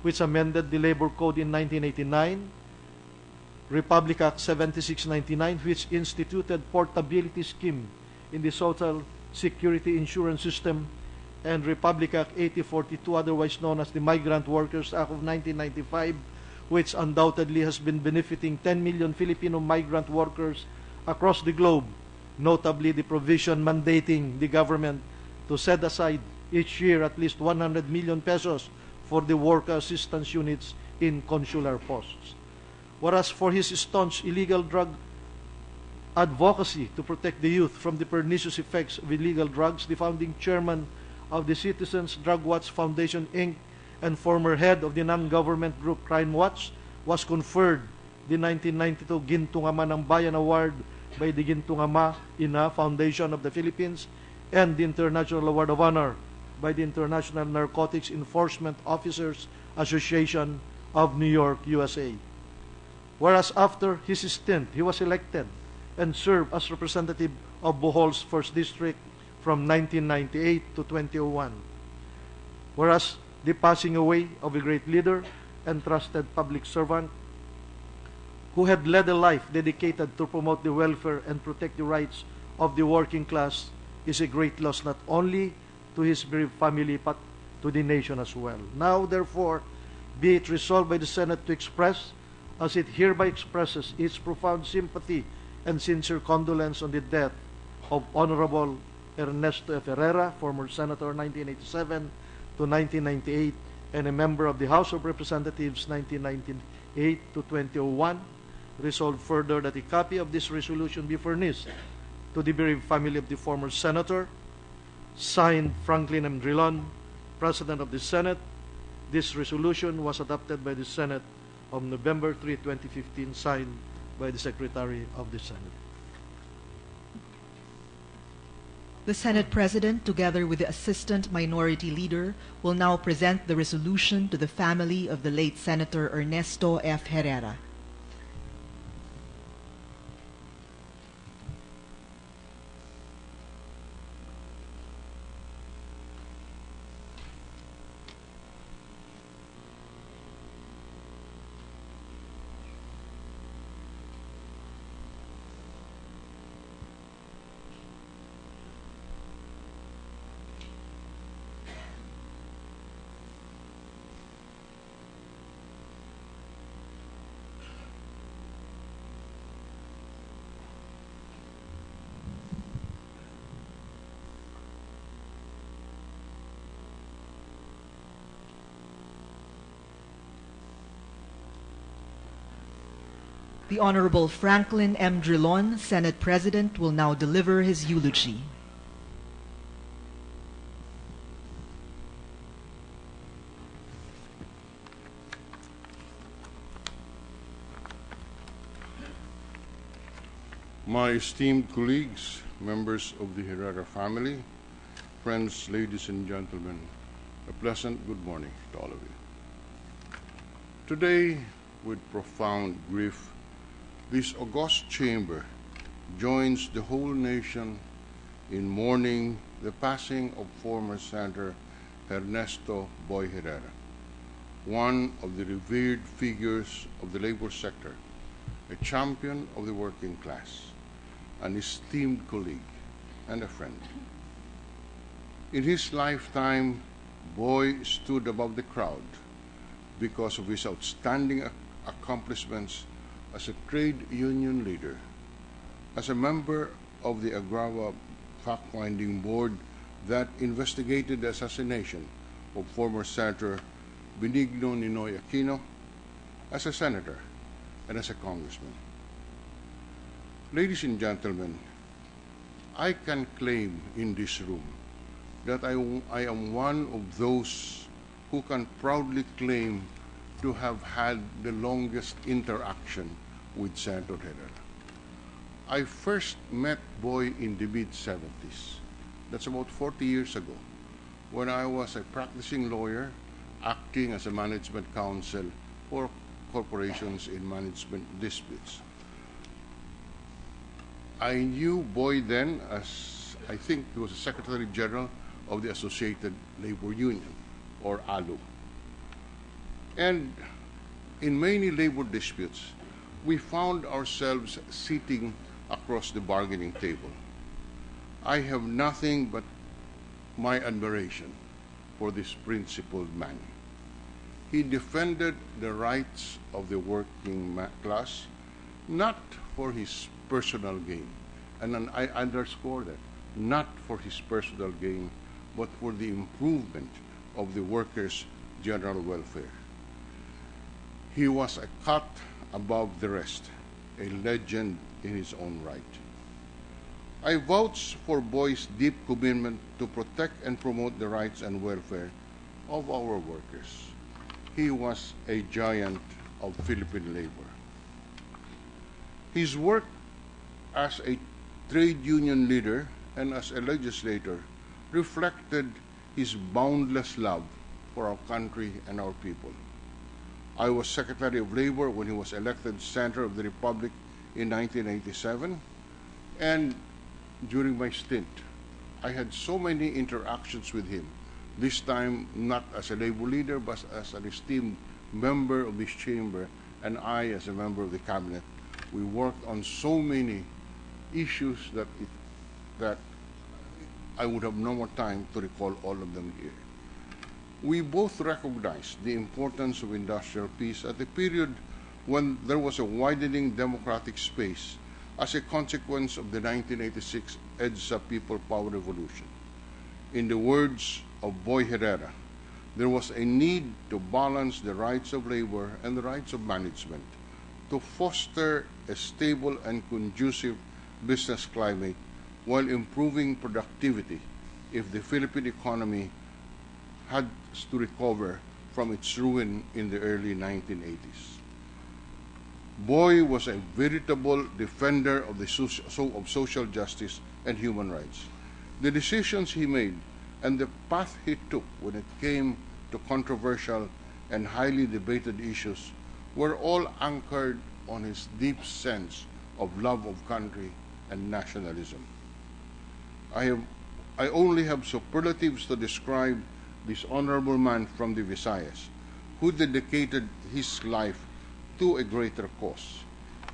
which amended the Labor Code in 1989, Republic Act 7699, which instituted portability scheme in the Social Security Insurance System, and Republic Act 8042, otherwise known as the Migrant Workers Act of 1995, which undoubtedly has been benefiting 10 million Filipino migrant workers across the globe, notably the provision mandating the government to set aside each year at least 100 million pesos for the worker assistance units in consular posts. Whereas for his staunch illegal drug advocacy to protect the youth from the pernicious effects of illegal drugs, the founding chairman of the Citizens Drug Watch Foundation, Inc., and former head of the non-government group Crime Watch, was conferred the 1992 Gintong Ama ng Bayan Award by the Gintong Ama Ina Foundation of the Philippines and the International Award of Honor by the International Narcotics Enforcement Officers Association of New York, USA. Whereas after his stint, he was elected and served as representative of Bohol's 1st District from 1998 to 2001. Whereas the passing away of a great leader and trusted public servant who had led a life dedicated to promote the welfare and protect the rights of the working class is a great loss not only to his bereaved family but to the nation as well. Now, therefore, be it resolved by the Senate to express, as it hereby expresses, its profound sympathy and sincere condolence on the death of Honorable Ernesto F. Herrera, former Senator 1987 to 1998, and a member of the House of Representatives 1998 to 2001. Resolved further that a copy of this resolution be furnished to the bereaved family of the former Senator. Signed, Franklin M. Drilon, President of the Senate. This resolution was adopted by the Senate on November 3, 2015, signed by the Secretary of the Senate. The Senate President, together with the Assistant Minority Leader, will now present the resolution to the family of the late Senator Ernesto F. Herrera. The Honorable Franklin M. Drilon, Senate President, will now deliver his eulogy. My esteemed colleagues, members of the Herrera family, friends, ladies and gentlemen, a pleasant good morning to all of you. Today, with profound grief, this august chamber joins the whole nation in mourning the passing of former Senator Ernesto Boy Herrera, one of the revered figures of the labor sector a champion of the working class, an esteemed colleague, and a friend. In his lifetime, Boy stood above the crowd because of his outstanding accomplishments as a trade union leader, as a member of the Agrava fact-finding board that investigated the assassination of former Senator Benigno Ninoy Aquino, as a senator and as a congressman. Ladies and gentlemen, I can claim in this room that I am one of those who can proudly claim to have had the longest interaction with Senator Herrera. I first met Boy in the mid-70s. That's about 40 years ago, when I was a practicing lawyer acting as a management counsel for corporations in management disputes. I knew Boy then as, I think he was a Secretary General of the Associated Labor Union, or ALU. And in many labor disputes, we found ourselves sitting across the bargaining table. I have nothing but my admiration for this principled man. He defended the rights of the working class, not for his personal gain, and I underscore that, not for his personal gain, but for the improvement of the workers' general welfare. He was a cut above the rest, a legend in his own right. I vouch for Boy's deep commitment to protect and promote the rights and welfare of our workers. He was a giant of Philippine labor. His work as a trade union leader and as a legislator reflected his boundless love for our country and our people. I was Secretary of Labor when he was elected Senator of the Republic in 1987, and during my stint, I had so many interactions with him, this time not as a labor leader, but as an esteemed member of this chamber, and I as a member of the cabinet. We worked on so many issues that I would have no more time to recall all of them here. We both recognized the importance of industrial peace at a period when there was a widening democratic space as a consequence of the 1986 EDSA People Power Revolution. In the words of Boy Herrera, there was a need to balance the rights of labor and the rights of management to foster a stable and conducive business climate while improving productivity if the Philippine economy had to recover from its ruin in the early 1980s. Boy was a veritable defender of of social justice and human rights. The decisions he made and the path he took when it came to controversial and highly debated issues were all anchored on his deep sense of love of country and nationalism. I only have superlatives to describe this honorable man from the Visayas, who dedicated his life to a greater cause.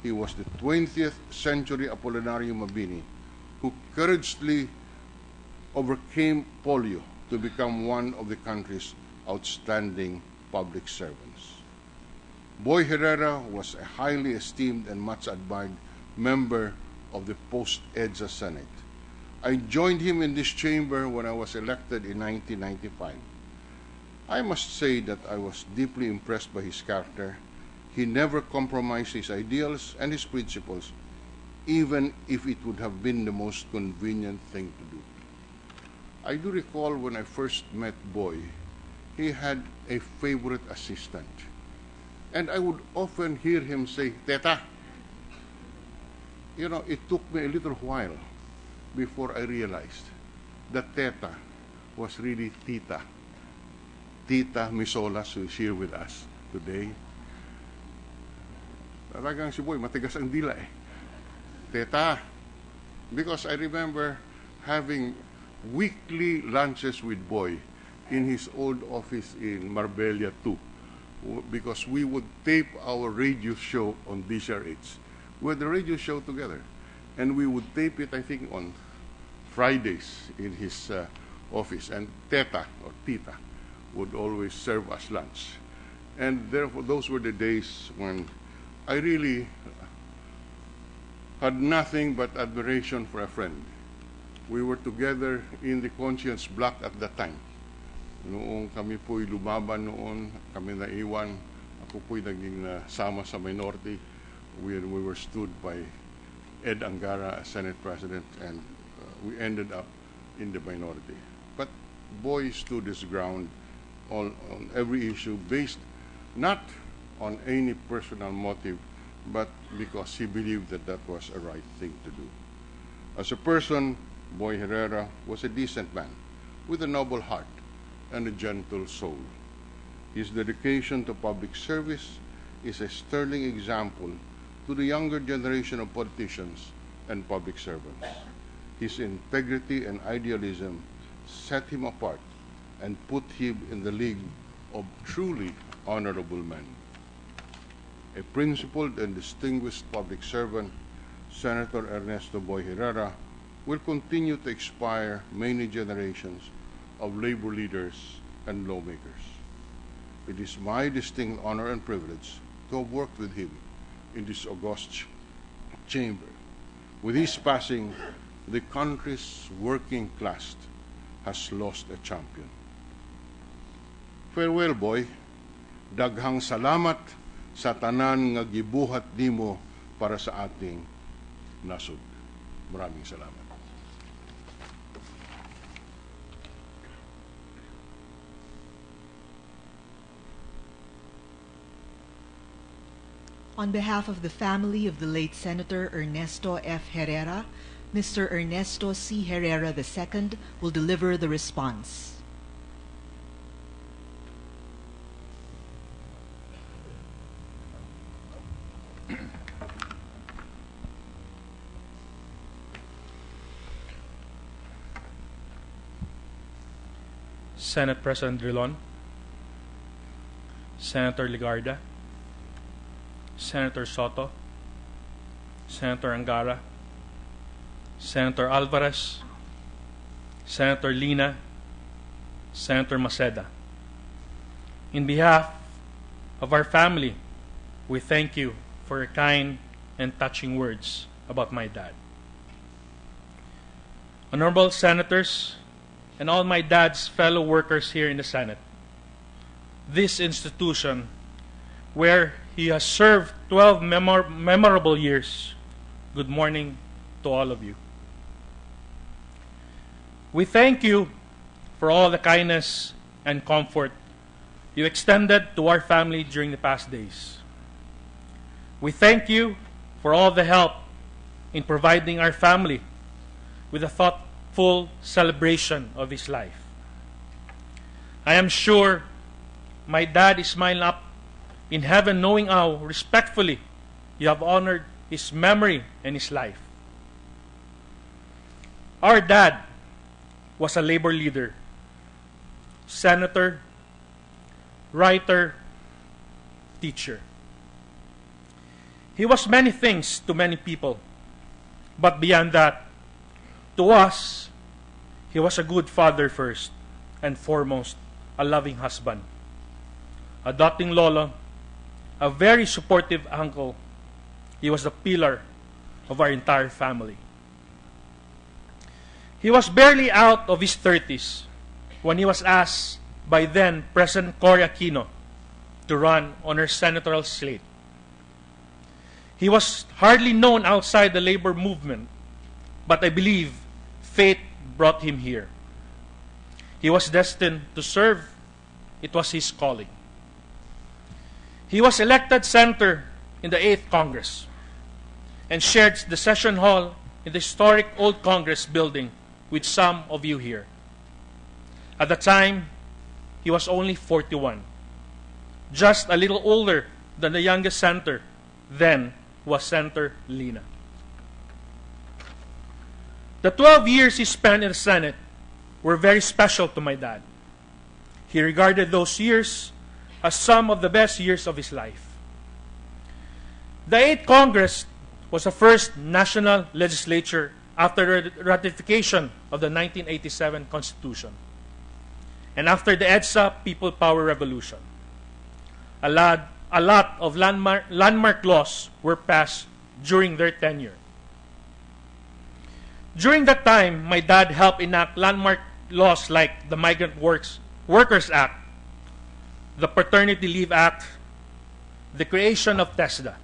He was the 20th century Apolinario Mabini, who courageously overcame polio to become one of the country's outstanding public servants. Boy Herrera was a highly esteemed and much admired member of the post-EDSA Senate. I joined him in this chamber when I was elected in 1995. I must say that I was deeply impressed by his character. He never compromised his ideals and his principles, even if it would have been the most convenient thing to do. I do recall when I first met Boy, he had a favorite assistant. And I would often hear him say, "Teta." You know, it took me a little while before I realized that Teta was really Tita. Tita Misolas, who is here with us today. Talagang si Boy, matigas ang dila eh. Teta. Because I remember having weekly lunches with Boy in his old office in Marbella 2, because we would tape our radio show on DCRH We had a radio show together. And we would tape it, I think, on Fridays in his office. And Teta, or Tita, would always serve us lunch. And therefore, those were the days when I really had nothing but admiration for a friend. We were together in the Conscience Block at that time. Noong kami po'y lumaban noon, kami naiwan, ako po'y naging sama sa minority. We were stood by Ed Angara as Senate President, and we ended up in the minority. But Boy stood his ground on every issue based not on any personal motive, but because he believed that that was a right thing to do. As a person, Boy Herrera was a decent man with a noble heart and a gentle soul. His dedication to public service is a sterling example to the younger generation of politicians and public servants. His integrity and idealism set him apart and put him in the league of truly honorable men. A principled and distinguished public servant, Senator Ernesto Boy Herrera will continue to inspire many generations of labor leaders and lawmakers. It is my distinct honor and privilege to have worked with him in this august chamber. With his passing, the country's working class has lost a champion. Farewell, Boy. Daghang salamat sa tanan nga gibuhat nimo para sa ating nasod. Maraming salamat. On behalf of the family of the late Senator Ernesto F. Herrera, Mr. Ernesto C. Herrera II will deliver the response. Senate President Drilon, Senator Ligarda, Senator Soto, Senator Angara, Senator Alvarez, Senator Lina, Senator Maceda. In behalf of our family, we thank you for your kind and touching words about my dad. Honorable Senators, and all my dad's fellow workers here in the Senate, this institution, where he has served 12 memorable years, good morning to all of you. We thank you for all the kindness and comfort you extended to our family during the past days. We thank you for all the help in providing our family with a thoughtful celebration of his life. I am sure my dad is smiling up in heaven, knowing how respectfully you have honored his memory and his life. Our dad was a labor leader, senator, writer, teacher. He was many things to many people, but beyond that, to us, he was a good father first and foremost, a loving husband, a doting lolo, a very supportive uncle. He was the pillar of our entire family. He was barely out of his 30s when he was asked by then President Cory Aquino to run on her senatorial slate. He was hardly known outside the labor movement, but I believe fate brought him here. He was destined to serve. It was his calling. He was elected senator in the 8th Congress and shared the session hall in the historic Old Congress building with some of you here. At the time, he was only 41, just a little older than the youngest senator, then was Senator Lina. The 12 years he spent in the Senate were very special to my dad. He regarded those years as some of the best years of his life. The 8th Congress was the first national legislature after the ratification of the 1987 Constitution and after the EDSA People Power Revolution. A lot of landmark laws were passed during their tenure. During that time, my dad helped enact landmark laws like the Migrant Workers Act, the Paternity Leave Act, the creation of TESDA.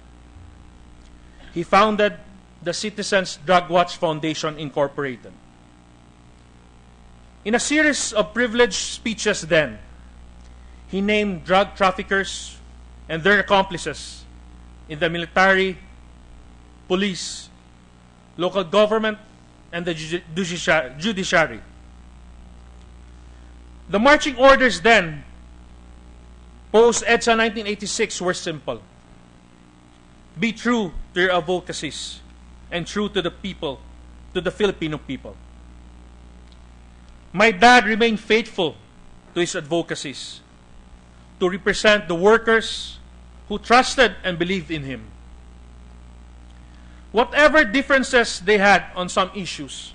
He founded the Citizens Drug Watch Foundation Incorporated. In a series of privileged speeches then, he named drug traffickers and their accomplices in the military, police, local government, and the judiciary. The marching orders then, post-EDSA 1986, were simple. Be true to your advocacies and true to the people, to the Filipino people. My dad remained faithful to his advocacies, to represent the workers who trusted and believed in him. Whatever differences they had on some issues,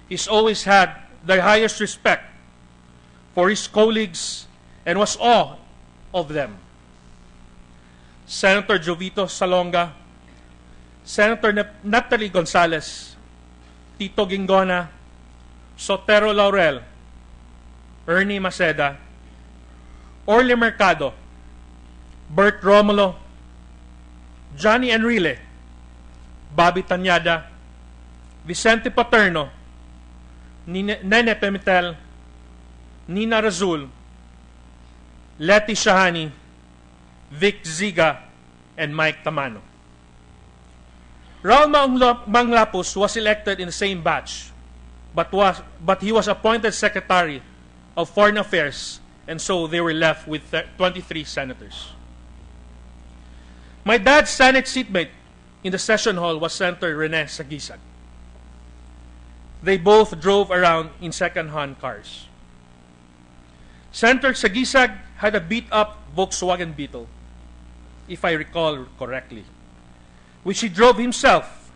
he's always had the highest respect for his colleagues and was awe of them. Senator Jovito Salonga, Senator Natalie Gonzales, Tito Gingona, Sotero Laurel, Ernie Maceda, Orly Mercado, Bert Romulo, Johnny Enrile, Bobby Tanyada, Vicente Paterno, Nene Pemitel, Nina Razul, Letty Shahani, Vic Ziga, and Mike Tamano. Raul Manglapus was elected in the same batch, but he was appointed Secretary of Foreign Affairs, and so they were left with 23 senators. My dad's Senate seatmate in the session hall was Senator Rene Sagisag. They both drove around in second-hand cars. Senator Sagisag had a beat-up Volkswagen Beetle, if I recall correctly, which he drove himself,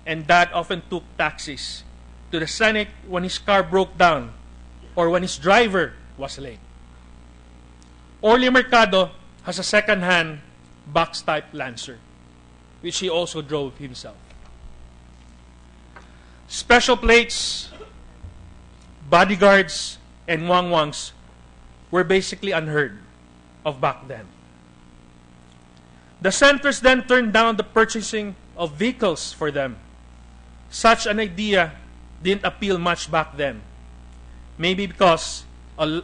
and Dad often took taxis to the Senate when his car broke down or when his driver was late. Orly Mercado has a second-hand box-type Lancer, which he also drove himself. Special plates, bodyguards, and wangwangs were basically unheard of back then. The senators then turned down the purchasing of vehicles for them. Such an idea didn't appeal much back then. Maybe because a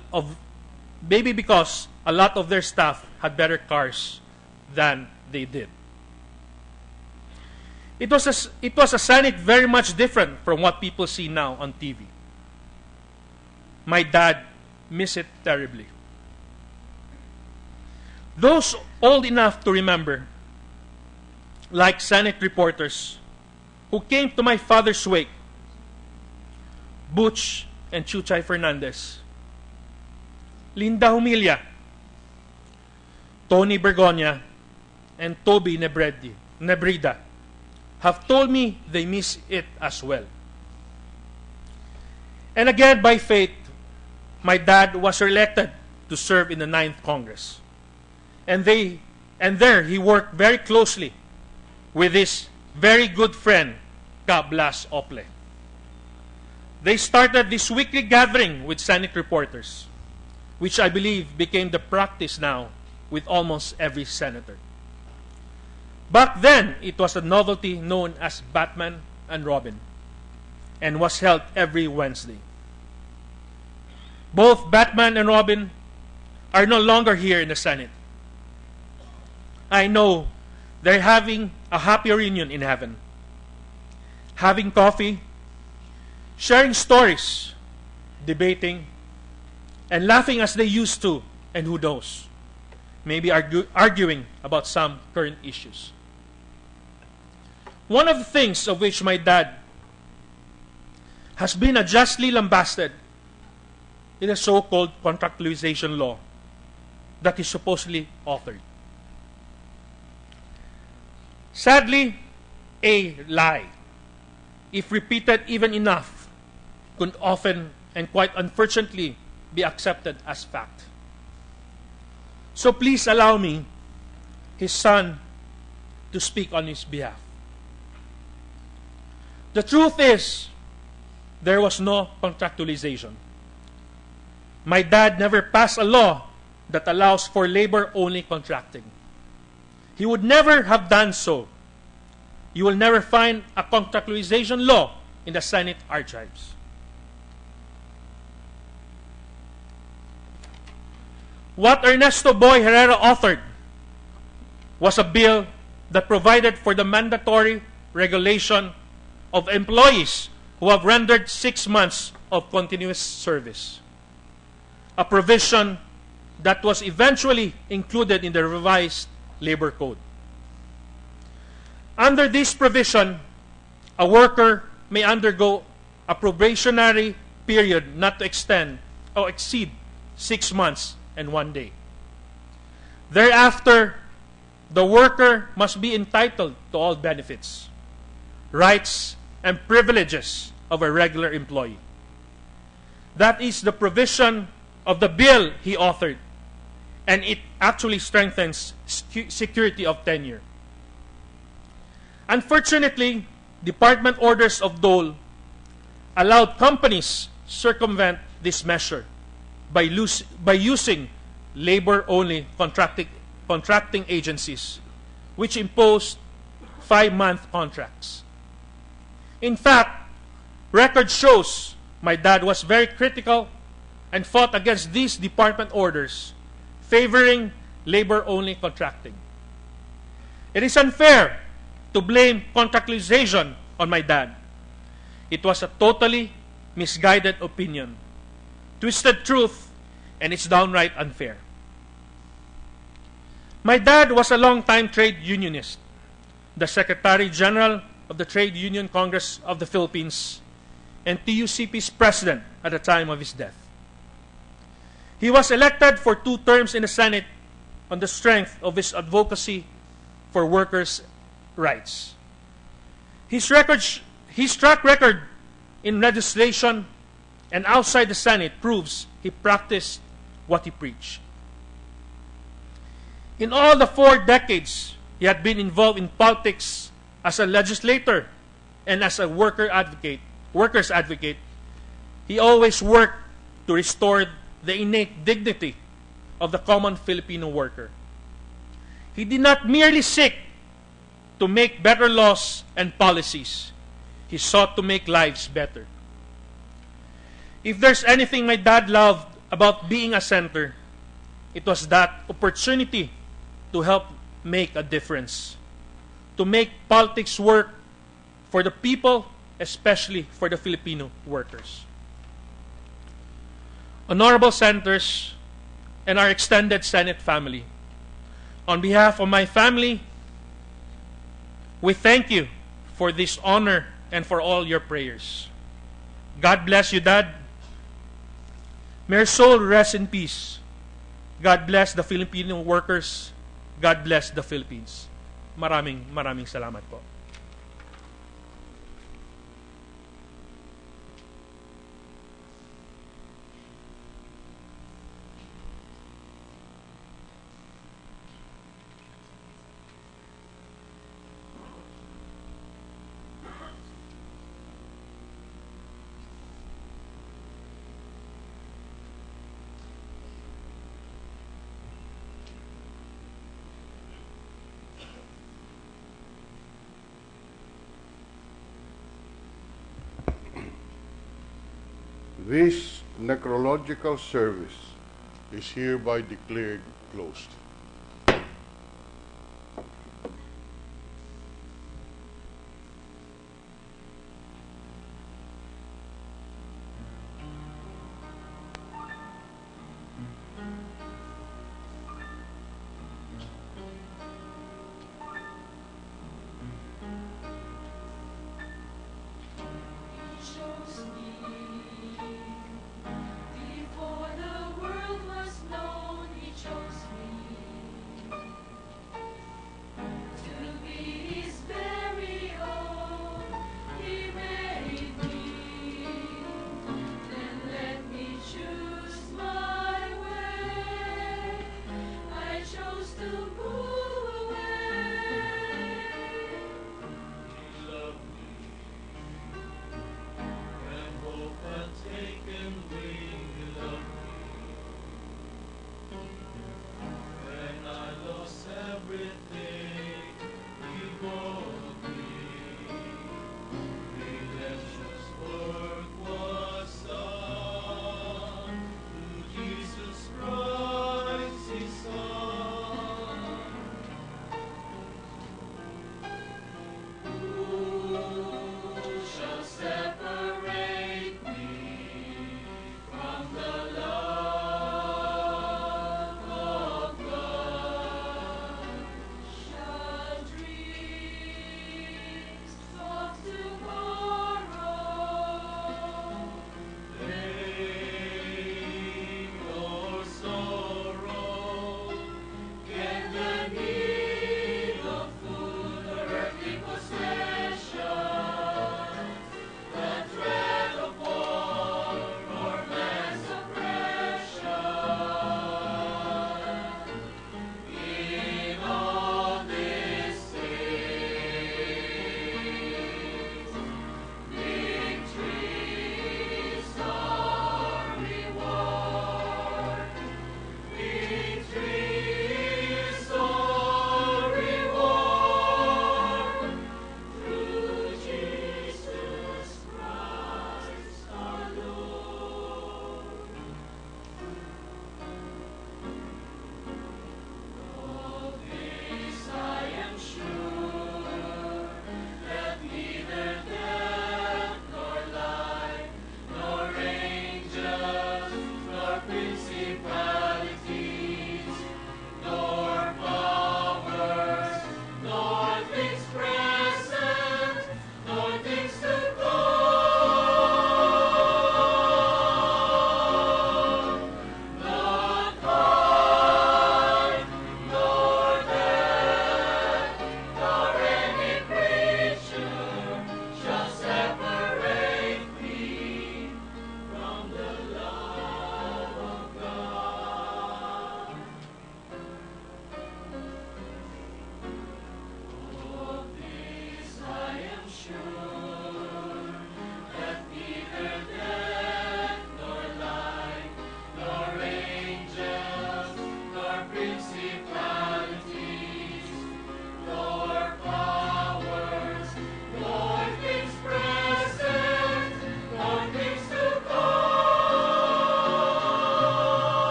lot of their staff had better cars than they did. It was a Senate very much different from what people see now on TV. My dad missed it terribly. Those old enough to remember, like Senate reporters who came to my father's wake, Butch and Chuchay Fernandez, Linda Humilia, Tony Bergonia, and Toby Nebrida, have told me they miss it as well. And again, by fate, my dad was elected to serve in the 9th Congress. And there he worked very closely with his very good friend, Ka Blas Ople. They started this weekly gathering with Senate reporters, which I believe became the practice now with almost every senator. Back then, it was a novelty known as Batman and Robin, and was held every Wednesday. Both Batman and Robin are no longer here in the Senate. I know they're having a happy reunion in heaven, having coffee, sharing stories, debating, and laughing as they used to, and who knows, maybe arguing about some current issues. One of the things of which my dad has been justly lambasted is the so-called contractualization law that he supposedly authored. Sadly, a lie, if repeated even enough, could often and quite unfortunately be accepted as fact. So please allow me, his son, to speak on his behalf. The truth is, there was no contractualization. My dad never passed a law that allows for labor-only contracting. He would never have done so. You will never find a contractualization law in the Senate archives. What Ernesto Boy Herrera authored was a bill that provided for the mandatory regulation of employees who have rendered 6 months of continuous service, a provision that was eventually included in the revised labor code. Under this provision, a worker may undergo a probationary period not to extend or exceed 6 months and 1 day. Thereafter, the worker must be entitled to all benefits, rights, and privileges of a regular employee. That is the provision of the bill he authored, and it actually strengthens security of tenure. Unfortunately, department orders of Dole allowed companies circumvent this measure by using labor-only contracting agencies, which imposed 5-month contracts. In fact, record shows my dad was very critical and fought against these department orders favoring labor-only contracting. It is unfair to blame contractualization on my dad. It was a totally misguided opinion, twisted truth, and it's downright unfair. My dad was a long-time trade unionist, the Secretary General of the Trade Union Congress of the Philippines, and TUCP's president at the time of his death. He was elected for 2 terms in the Senate on the strength of his advocacy for workers' rights. His track record in legislation and outside the Senate proves he practiced what he preached. In all the 4 decades he had been involved in politics as a legislator and as a workers' advocate, he always worked to restore the innate dignity of the common Filipino worker. He did not merely seek to make better laws and policies. He sought to make lives better. If there's anything my dad loved about being a senator, it was that opportunity to help make a difference, to make politics work for the people, especially for the Filipino workers. Honorable Senators and our extended Senate family, on behalf of my family, we thank you for this honor and for all your prayers. God bless you, Dad. May your soul rest in peace. God bless the Filipino workers. God bless the Philippines. Maraming salamat po. This necrological service is hereby declared closed. Before the world was known, he chose me.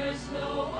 There's no